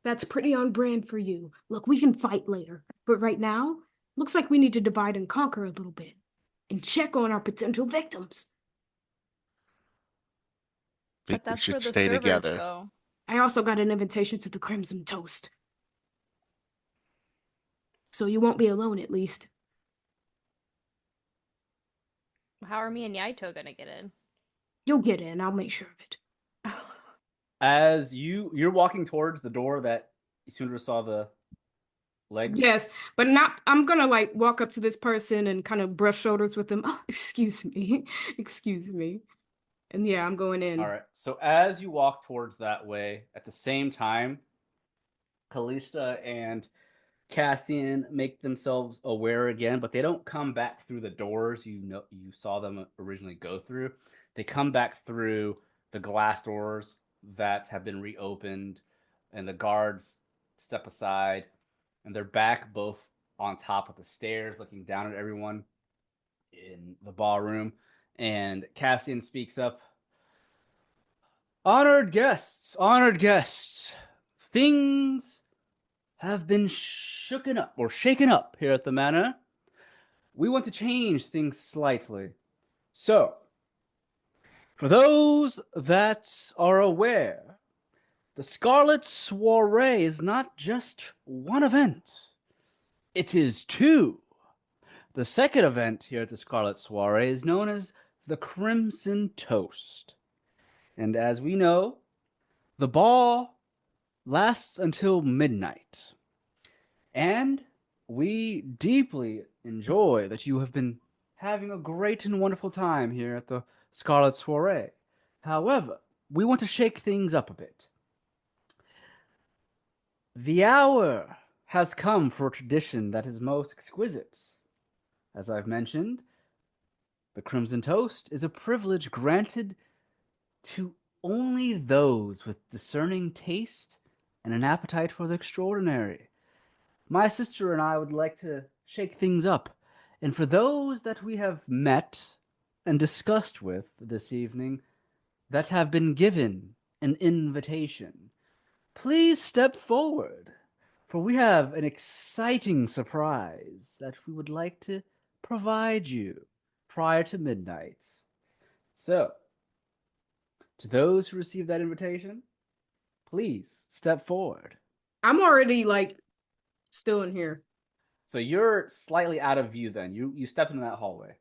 That's pretty on brand for you. Look, we can fight later. But right now, looks like we need to divide and conquer a little bit and check on our potential victims. Think But we that's should where the stay servers together. go. I also got an invitation to the Crimson Toast. So you won't be alone, at least. How are me and Yaito gonna get in? You'll get in. I'll make sure of it. As you're walking towards the door that Sundra saw the legs. Yes, but not. I'm gonna like walk up to this person and kind of brush shoulders with them. Oh, excuse me, excuse me, and yeah, I'm going in. All right. So as you walk towards that way, at the same time, Callista and Cassian make themselves aware again, but they don't come back through the doors you saw them originally go through. They come back through the glass doors that have been reopened, and the guards step aside, and they're back both on top of the stairs, looking down at everyone in the ballroom. And Cassian speaks up. Honored guests, things have been shaken up here at the manor. We want to change things slightly. So, for those that are aware, the Scarlet Soiree is not just one event. It is two. The second event here at the Scarlet Soiree is known as the Crimson Toast. And as we know, the ball lasts until midnight. And we deeply enjoy that you have been having a great and wonderful time here at the Scarlet Soiree. However, we want to shake things up a bit. The hour has come for a tradition that is most exquisite. As I've mentioned, the Crimson Toast is a privilege granted to only those with discerning taste and an appetite for the extraordinary. My sister and I would like to shake things up, and for those that we have met and discussed with this evening that have been given an invitation, please step forward, for we have an exciting surprise that we would like to provide you prior to midnight. So, to those who received that invitation, please step forward. I'm already like still in here. So you're slightly out of view then. You stepped into that hallway.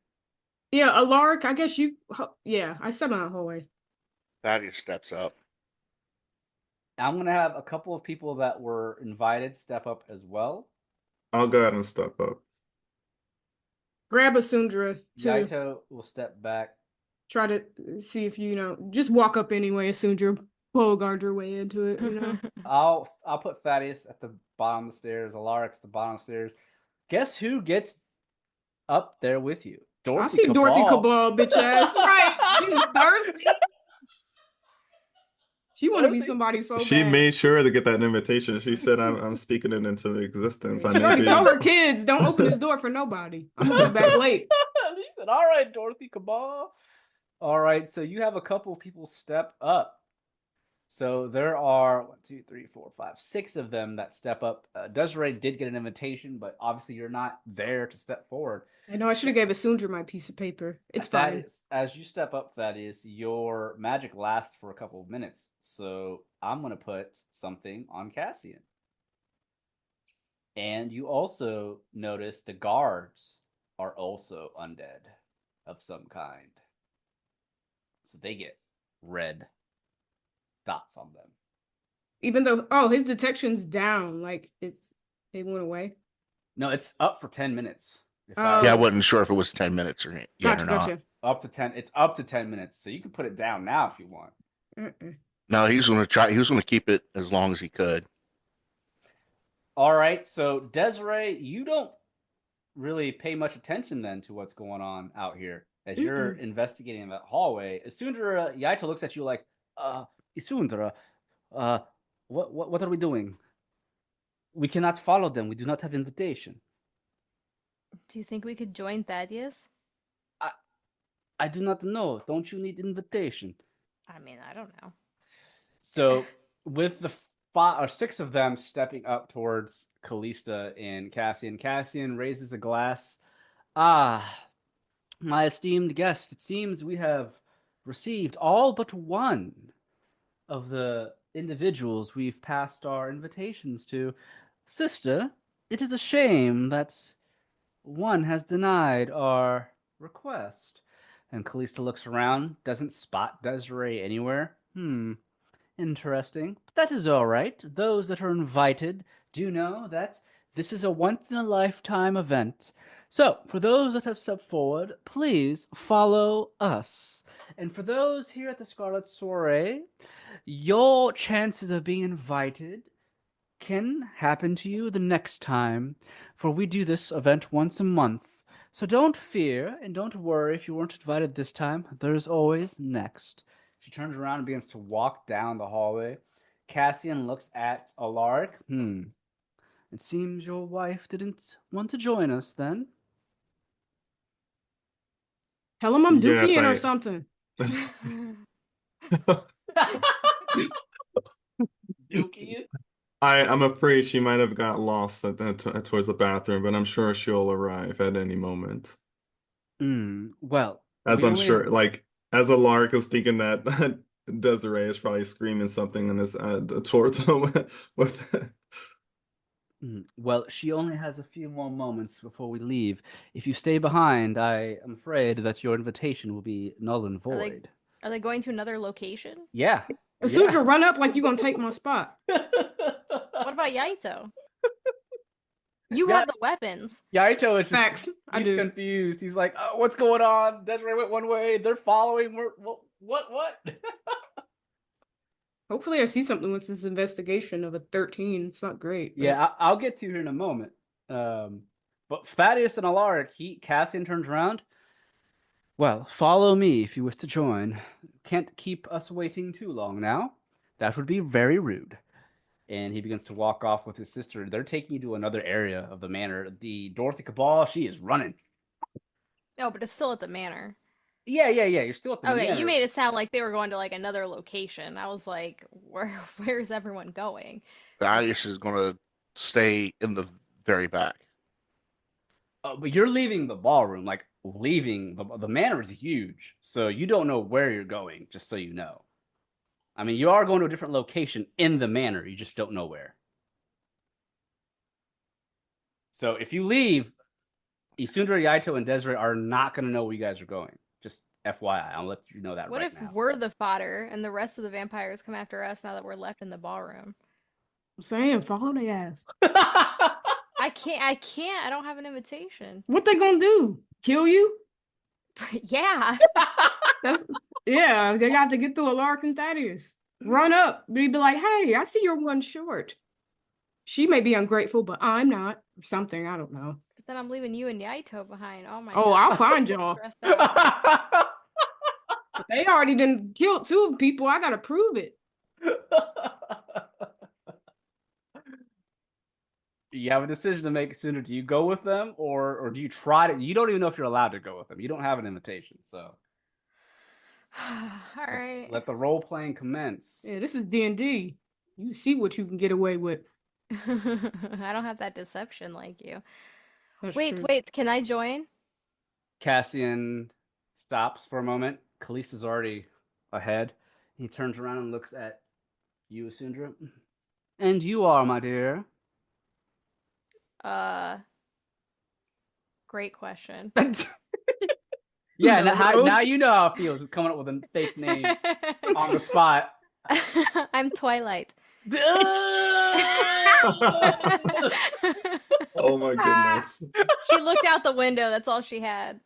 Yeah, Alaric, I guess you. Yeah, I stepped in that hallway. Thaddeus steps up. I'm going to have a couple of people that were invited step up as well. I'll go ahead and step up. Grab a Sundra too. Yaito will step back. Try to see if just walk up anyway. As Sundra bogard your way into it. I'll put Thaddeus at the bottom of the stairs. Alaric's the bottom of the stairs. Guess who gets up there with you? Dorothy I see Cabal. Dorothy Cabal, bitch ass. Right? She's thirsty. She want to be somebody so She bad. made sure to get that invitation. She said, "I'm speaking it into existence." She already told her kids, "Don't open this door for nobody. I'm gonna be back late." She said, "All right, Dorothy Cabal." All right, so you have a couple of people step up. So there are 1, 2, 3, 4, 5, 6 of them that step up. Desiree did get an invitation, but obviously you're not there to step forward. I know I should have gave a Sundra my piece of paper. It's fine. As you step up, Thaddeus, your magic lasts for a couple of minutes. So I'm going to put something on Cassian. And you also notice the guards are also undead of some kind. So they get red dots on them. Even though, his detection's down. Like, it went away. No, it's up for 10 minutes. Yeah, I wasn't sure if it was 10 minutes or not. Gotcha. Up to 10. It's up to 10 minutes. So you can put it down now if you want. No, he was going to try. He was going to keep it as long as he could. All right. So Desiree, you don't really pay much attention then to what's going on out here as you're investigating that hallway. Isundra, Yaito looks at you like, Isundra, what are we doing? We cannot follow them. We do not have invitation. Do you think we could join Thaddeus? I do not know. Don't you need invitation? I mean, I don't know. So with the 5 or 6 of them stepping up towards Callista and Cassian raises a glass. My esteemed guest, it seems we have received all but one of the individuals we've passed our invitations to. Sister, it is a shame that one has denied our request. And Callista looks around, doesn't spot Desiree anywhere. Interesting. But that is all right. Those that are invited do know that this is a once-in-a-lifetime event. So, for those that have stepped forward, please follow us. And for those here at the Scarlet Soiree, your chances of being invited can happen to you the next time, for we do this event once a month. So don't fear and don't worry if you weren't invited this time. There's always next. She turns around and begins to walk down the hallway. Cassian looks at Alaric. It seems your wife didn't want to join us then. Tell him I'm Dookie or something. Dookie? I'm afraid she might have got lost towards the bathroom, but I'm sure she'll arrive at any moment. Well, as I'm sure, like as Alaric is thinking that Desiree is probably screaming something in his towards him with. Well, she only has a few more moments before we leave. If you stay behind, I am afraid that your invitation will be null and void. Are they going to another location? Yeah. Sundra, run up like you're gonna take my spot. What about Yaito? You Yeah. have the weapons. Yaito is just Facts. I he's do. confused. He's like, oh, what's going on? Desiree went one way. They're following. What? Hopefully, I see something with this investigation of a 13. It's not great. But... Yeah, I'll get to you here in a moment. But Thaddeus and Alaric, Cassian turns around. Well, follow me if you wish to join. Can't keep us waiting too long now. That would be very rude. And he begins to walk off with his sister. They're taking you to another area of the manor. The Dorothy Cabal, she is running. Oh, but it's still at the manor. Yeah. You're still at the Okay, manor. you made it sound like they were going to like another location. I was like, where's everyone going? Thaddeus is going to stay in the very back. But you're leaving the ballroom, like leaving the manor is huge, so you don't know where you're going. Just so you know, I mean, you are going to a different location in the manor. You just don't know where. So if you leave, Isundra, Yaito, and Desiree are not going to know where you guys are going. Just FYI, I'll let you know that What right if now. we're the fodder and the rest of the vampires come after us now that we're left in the ballroom? I'm saying, follow the ass. I can't. I don't have an invitation. What they gonna do? Kill you? Yeah. That's yeah. They got to get through Alaric and Thaddeus. Run up. Be like, hey, I see you're one short. She may be ungrateful, but I'm not. Or something. I don't know. But then I'm leaving you and Yaito behind. Oh my Oh, god. I'll find y'all. Stressed out. But they already done killed 2 people. I gotta prove it. You have a decision to make sooner. Do you go with them or do you try to? You don't even know if you're allowed to go with them. You don't have an invitation, so. All right. Let the role playing commence. Yeah, this is D&D. You see what you can get away with. I don't have that deception like you. That's Wait, true. can I join? Cassian stops for a moment. Kalista's already ahead. He turns around and looks at you, Sundra. And you are, my dear. Great question. Yeah, Rose? now you know how it feels coming up with a fake name on the spot. I'm Twilight. Oh my goodness. She looked out the window. That's all she had.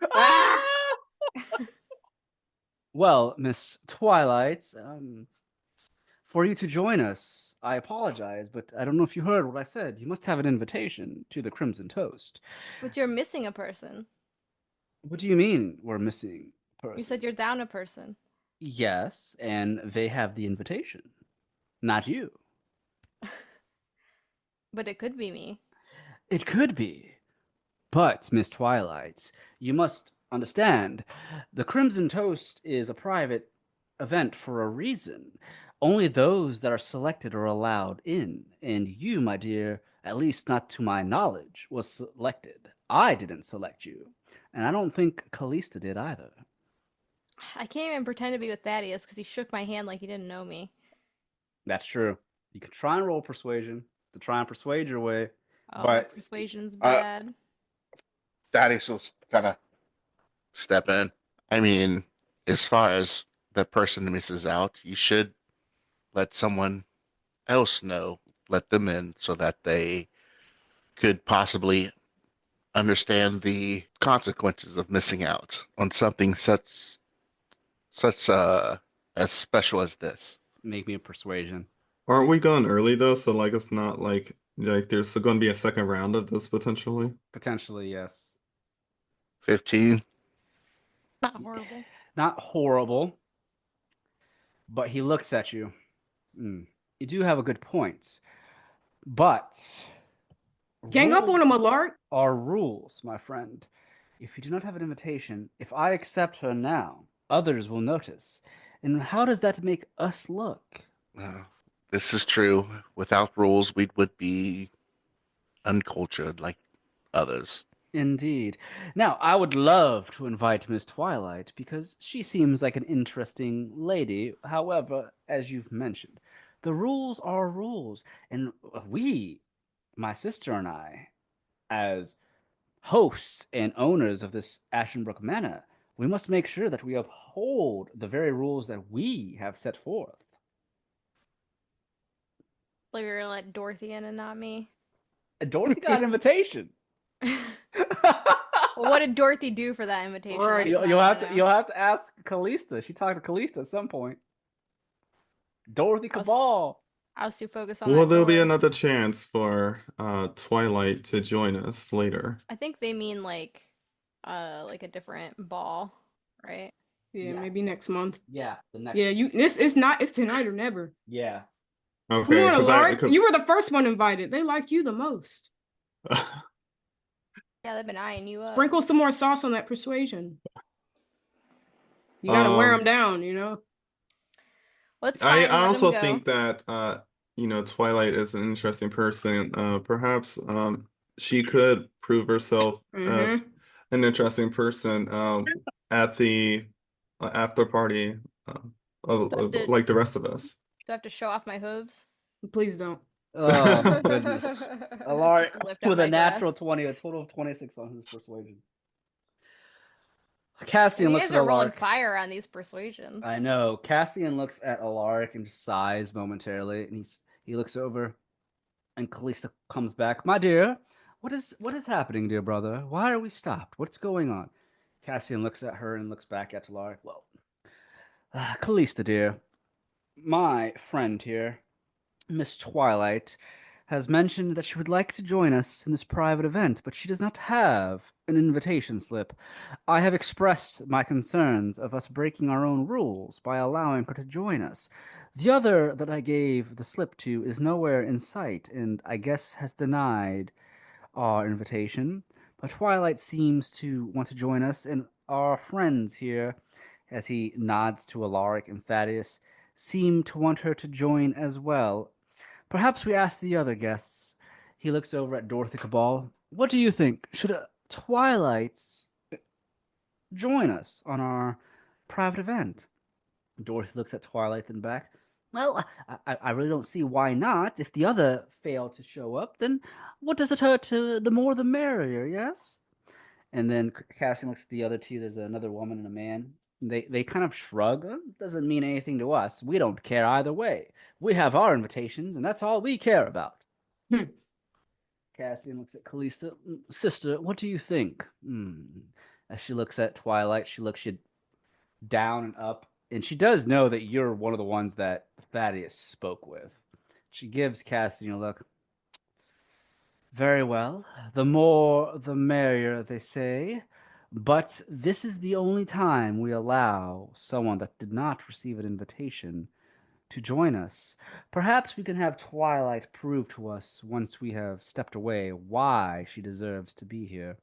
Well, Miss Twilight, for you to join us, I apologize, but I don't know if you heard what I said. You must have an invitation to the Crimson Toast. But you're missing a person. What do you mean we're missing a person? You said you're down a person. Yes, and they have the invitation. Not you. But it could be me. It could be. But, Miss Twilight, you must understand, the Crimson Toast is a private event for a reason. Only those that are selected are allowed in. And you, my dear, at least not to my knowledge, was selected. I didn't select you. And I don't think Callista did either. I can't even pretend to be with Thaddeus because he shook my hand like he didn't know me. That's true. You can try and roll persuasion to try and persuade your way. Oh, But- my persuasion's bad. Thaddeus will kind of step in. I mean, as far as the person misses out, you should let someone else know, let them in so that they could possibly understand the consequences of missing out on something such as special as this. Make me a persuasion. Aren't we going early though? So like it's not like there's going to be a second round of this potentially. Potentially, yes. 15. Not horrible. Not horrible. But he looks at you. You do have a good point. But Gang up on him, Alaric. are rules, my friend. If you do not have an invitation, if I accept her now, others will notice. And how does that make us look? This is true. Without rules, we would be uncultured like others. Indeed. Now, I would love to invite Miss Twilight because she seems like an interesting lady. However, as you've mentioned, the rules are rules. And we, my sister and I, as hosts and owners of this Ashenbrook Manor, we must make sure that we uphold the very rules that we have set forth. Like you're gonna let Dorothy in and not me. Dorothy got an invitation. Well, what did Dorothy do for that invitation? Right. That's what I You'll wanna have to know. you'll have to ask Callista. She talked to Callista at some point. Dorothy I was, Cabal. I was too focused on Will that there be door. another chance for Twilight to join us later? I think they mean like a different ball, right? Yeah, Yes. maybe next month. Yeah, the next. Yeah, it's tonight or never. Yeah. Come Okay, on, because Alaric. You were the first one invited. They liked you the most. Yeah, they've been eyeing you up. Sprinkle some more sauce on that persuasion. You gotta wear them down, you know? Well, it's I fine. Let also them go. think that Twilight is an interesting person. Perhaps she could prove herself Mm-hmm. an interesting person at the after party Do like the rest of us. I have to show off my hooves? Please don't. Oh goodness. Alaric Just lift up with a my natural dress. 20, a total of 26 on his persuasion. And Cassian you looks guys at are rolling Alaric. fire on these persuasions. I know. Cassian looks at Alaric and just sighs momentarily, and he looks over, and Callista comes back. My dear, what is happening, dear brother? Why are we stopped? What's going on? Cassian looks at her and looks back at Alaric. Well, Callista, dear, my friend here, Miss Twilight, has mentioned that she would like to join us in this private event, but she does not have an invitation slip. I have expressed my concerns of us breaking our own rules by allowing her to join us. The other that I gave the slip to is nowhere in sight, and I guess has denied our invitation. But Twilight seems to want to join us, and our friends here, as he nods to Alaric and Thaddeus, seem to want her to join as well. Perhaps we ask the other guests. He looks over at Dorothy Cabal. What do you think? Should Twilight join us on our private event? Dorothy looks at Twilight and back. Well, I really don't see why not. If the other fail to show up, then what does it hurt to the more the merrier, yes? And then Cassian looks at the other two. There's another woman and a man. They kind of shrug. Doesn't mean anything to us. We don't care either way. We have our invitations, and that's all we care about. Cassian looks at Callista. Sister, what do you think? As she looks at Twilight, she looks you down and up, and she does know that you're one of the ones that Thaddeus spoke with. She gives Cassian a look. Very well. The more the merrier, they say. But this is the only time we allow someone that did not receive an invitation to join us. Perhaps we can have Twilight prove to us, once we have stepped away, why she deserves to be here.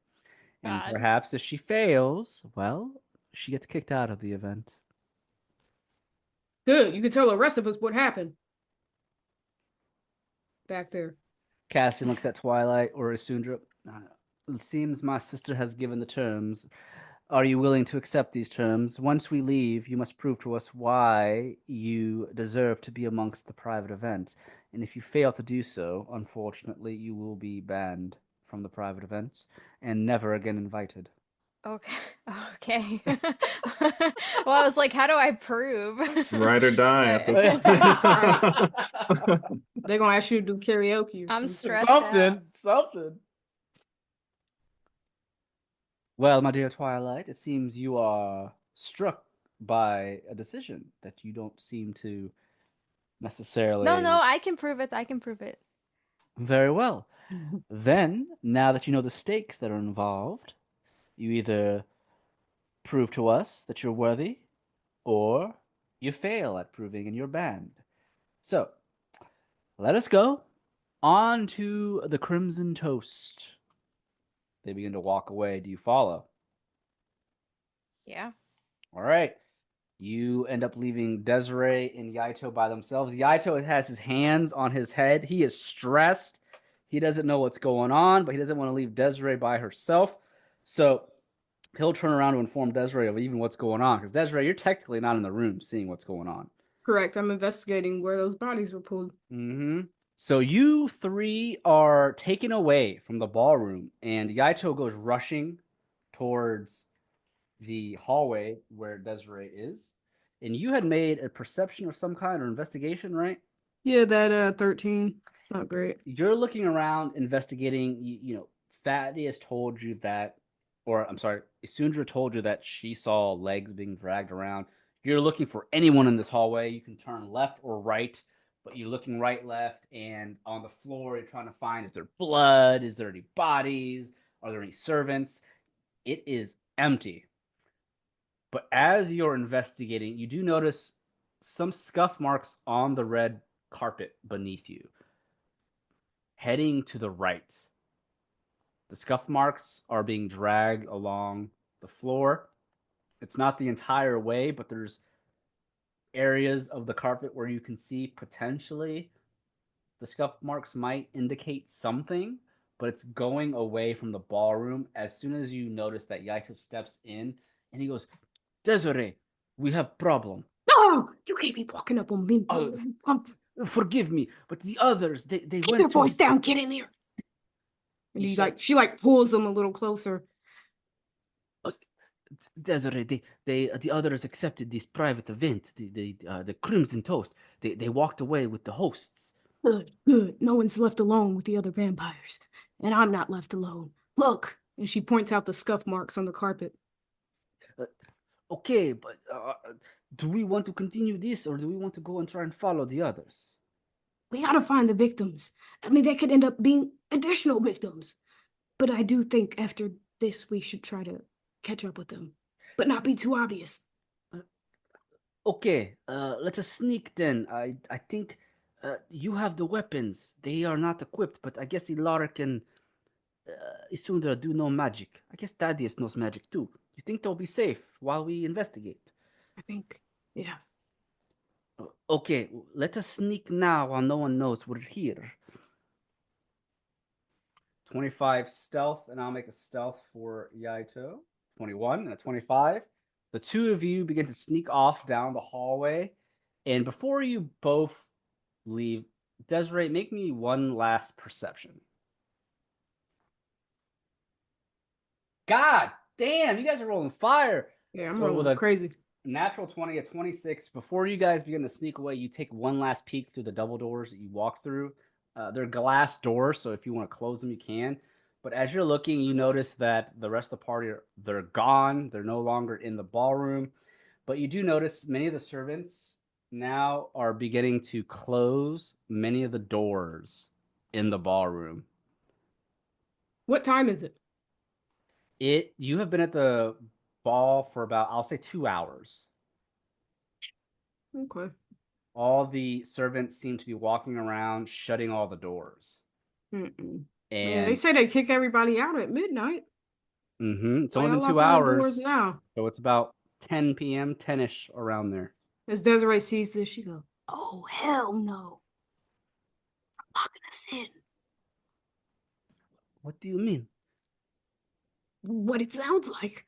And God. perhaps if she fails, well, she gets kicked out of the event. Good. You can tell the rest of us what happened. Back there. Cassian looks at Twilight or Isundra. It seems my sister has given the terms. Are you willing to accept these terms? Once we leave, you must prove to us why you deserve to be amongst the private event. And if you fail to do so, unfortunately, you will be banned from the private events and never again invited. Okay. Okay. Well, I was like, how do I prove? Ride or die at this Right. point. They're gonna ask you to do karaoke or I'm something. stressed out. Something. Well, my dear Twilight, it seems you are struck by a decision that you don't seem to necessarily. No, I can prove it. I can prove it. Very well. Then, now that you know the stakes that are involved, you either prove to us that you're worthy, or you fail at proving and you're banned. So, let us go on to the Crimson Toast. They begin to walk away. Do you follow? Yeah. All right. You end up leaving Desiree and Yaito by themselves. Yaito has his hands on his head. He is stressed. He doesn't know what's going on, but he doesn't want to leave Desiree by herself. So he'll turn around to inform Desiree of even what's going on. Because Desiree, you're technically not in the room seeing what's going on. Correct. I'm investigating where those bodies were pulled. Mm-hmm. So you three are taken away from the ballroom, and Yaito goes rushing towards the hallway where Desiree is. And you had made a perception of some kind or investigation, right? Yeah, that 13. It's not great. You're looking around, investigating. Thaddeus told you that, or I'm sorry, Isundra told you that she saw legs being dragged around. You're looking for anyone in this hallway. You can turn left or right, but you're looking right, left, and on the floor, you're trying to find: is there blood? Is there any bodies? Are there any servants? It is empty. But as you're investigating, you do notice some scuff marks on the red carpet beneath you. Heading to the right, the scuff marks are being dragged along the floor. It's not the entire way, but there's areas of the carpet where you can see potentially the scuff marks might indicate something, but it's going away from the ballroom as soon as you notice that Yaito steps in and he goes, Desiree, we have problem. No, you can't be walking up on me. Forgive me, but the others, they Keep went your to voice down. Get in here. And she pulls him a little closer. Desiree, the others accepted this private event, the Crimson Toast. They walked away with the hosts. Good, good. No one's left alone with the other vampires. And I'm not left alone. Look. And she points out the scuff marks on the carpet. Okay, but do we want to continue this, or do we want to go and try and follow the others? We gotta find the victims. I mean, there could end up being additional victims. But I do think after this, we should try to catch up with them, but not be too obvious. Okay, let us sneak then. I think you have the weapons. They are not equipped, but I guess Ilaric and Isundra do know magic. I guess Thaddeus knows magic too. You think they'll be safe while we investigate? I think, yeah. Okay, let us sneak now while no one knows we're here. 25 stealth, and I'll make a stealth for Yaito. 21 and a 25. The two of you begin to sneak off down the hallway, and before you both leave, Desiree, make me one last perception. God damn, you guys are rolling fire. Yeah, I'm rolling crazy. Natural 20 at 26. Before you guys begin to sneak away, you take one last peek through the double doors that you walk through. They're glass doors, so if you want to close them, you can. But as you're looking, you notice that the rest of the party, they're gone. They're no longer in the ballroom. But you do notice many of the servants now are beginning to close many of the doors in the ballroom. What time is it? You have been at the ball for about, I'll say, 2 hours. Okay. All the servants seem to be walking around, shutting all the doors. And they say they kick everybody out at midnight. It's only been 2 hours now. So it's about 10 p.m., 10-ish around there. As Desiree sees this, she goes, "Oh, hell no. I'm locking us in." What do you mean? What it sounds like.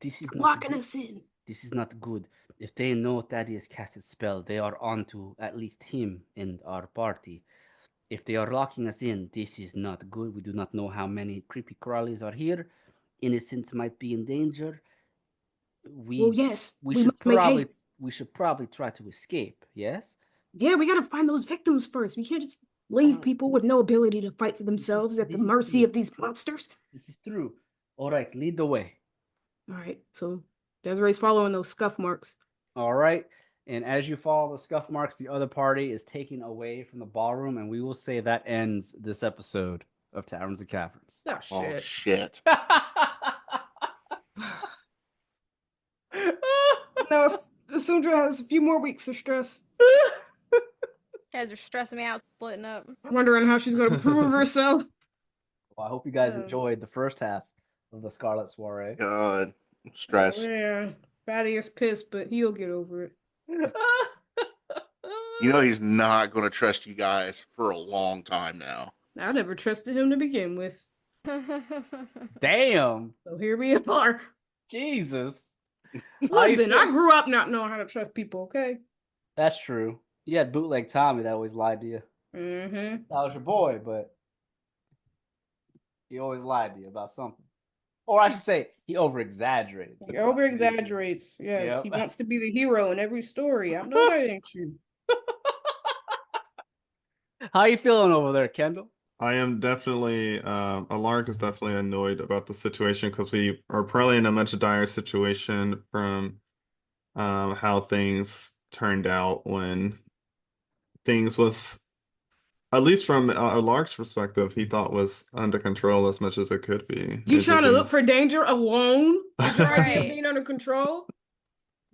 This is locking us in. This is not good. If they know Thaddeus cast a spell, they are on to at least him and our party. If they are locking us in, this is not good. We do not know how many creepy crawlies are here. Innocents might be in danger. Yes, we should probably try to escape. Yes. Yeah, we gotta find those victims first. We can't just leave people with no ability to fight for themselves at the mercy of these monsters. This is true. All right, lead the way. All right, so Desiree's following those scuff marks. All right, and as you follow the scuff marks, the other party is taken away from the ballroom, and we will say that ends this episode of Taverns and Caverns. Oh, shit. No, Sundra has a few more weeks of stress. You guys are stressing me out, splitting up. Wondering how she's going to prove herself. Well, I hope you guys enjoyed the first half of the Scarlet Soiree. God, I'm stressed. Yeah, Thaddeus pissed, but he'll get over it. You know he's not going to trust you guys for a long time now. I never trusted him to begin with. Damn. So here we are. Jesus. Listen, I grew up not knowing how to trust people, okay? That's true. You had bootleg Tommy that always lied to you. Mm-hmm. That was your boy, but he always lied to you about something. Or I should say, he over-exaggerated. He over-exaggerates, yes. Yep. He wants to be the hero in every story. I know that ain't true. How you feeling over there, Kendall? I am definitely, Alark is definitely annoyed about the situation because we are probably in a much dire situation from how things turned out when things was, at least from Alark's perspective, he thought was under control as much as it could be. You It trying just to look for danger alone? Is your idea of Right. being under control?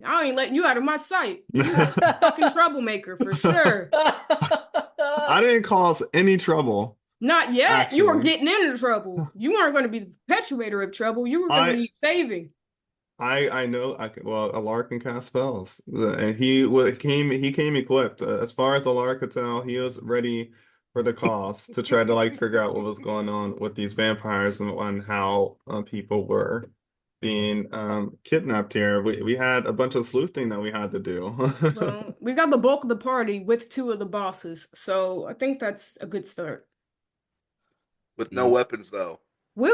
I ain't letting you out of my sight. You a fucking troublemaker for sure. I didn't cause any trouble. Not yet. You were Actually. getting into trouble. You weren't going to be the perpetuator of trouble. You were going to I need saving. I know I could, well, Alar can cast spells, and he came equipped. As far as Alar could tell, he was ready for the cause to try to like figure out what was going on with these vampires and how people were being kidnapped here. We had a bunch of sleuthing that we had to do. Well, we got the bulk of the party with 2 of the bosses, so I think that's a good start. With no weapons, though. We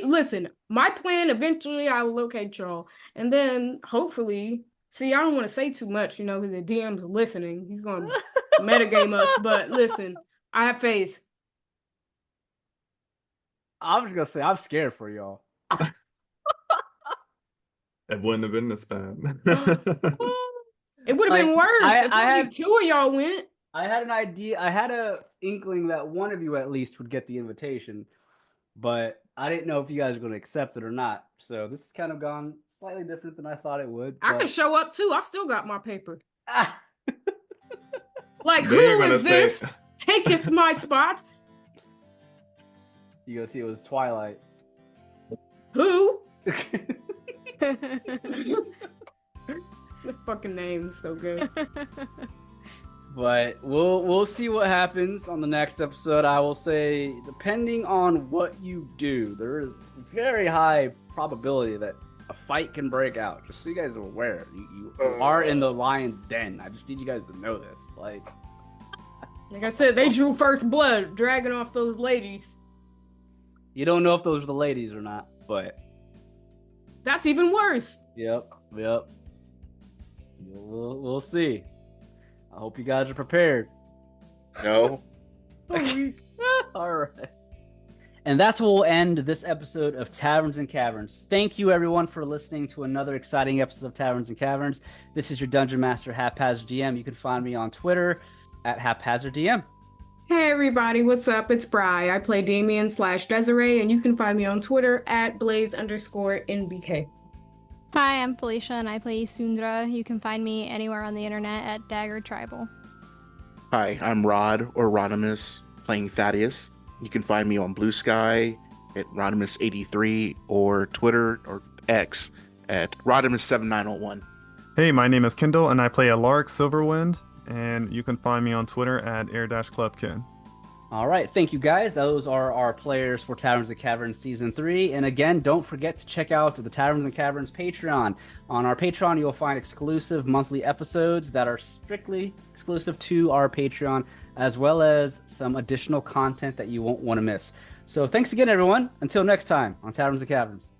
listen, my plan eventually I will locate y'all. And then hopefully, see, I don't want to say too much, you know, because the DM's listening. He's gonna metagame us, but listen, I have faith. I'm just gonna say I'm scared for y'all. It wouldn't have been this bad. It would have been worse if I only had 2 of y'all went. I had an idea. I had a inkling that one of you at least would get the invitation, but I didn't know if you guys were going to accept it or not. So this has kind of gone slightly different than I thought it would. I but- could show up too. I still got my paper. Ah. Like, They're who gonna is this? Taketh my spot? You go see it was Twilight. Who? The fucking name is so good. But we'll see what happens on the next episode. I will say, depending on what you do, there is very high probability that a fight can break out. Just so you guys are aware, you are in the lion's den. I just need you guys to know this. Like I said, they drew first blood, dragging off those ladies. you don't know if those are the ladies or not, but That's even worse. yep. We'll see. I hope you guys are prepared. No. All right. And that's where we'll end this episode of Taverns and Caverns. Thank you, everyone, for listening to another exciting episode of Taverns and Caverns. This is your Dungeon Master, Haphazard DM. You can find me on Twitter at Haphazard DM. Hey everybody, what's up? It's Bri. I play Damien/Desiree, and you can find me on Twitter at Blaze_NBK. Hi, I'm Felicia, and I play Sundra. You can find me anywhere on the internet at Dagger Tribal. Hi, I'm Rod or Rodimus, playing Thaddeus. You can find me on Blue Sky at Rodimus83 or Twitter or X at Rodimus7901. Hey, my name is Kendall, and I play Alark Silverwind, and you can find me on Twitter at Air-Clubkin. All right. Thank you, guys. Those are our players for Taverns and Caverns Season 3. And again, don't forget to check out the Taverns and Caverns Patreon. On our Patreon, you'll find exclusive monthly episodes that are strictly exclusive to our Patreon, as well as some additional content that you won't want to miss. So thanks again, everyone. Until next time on Taverns and Caverns.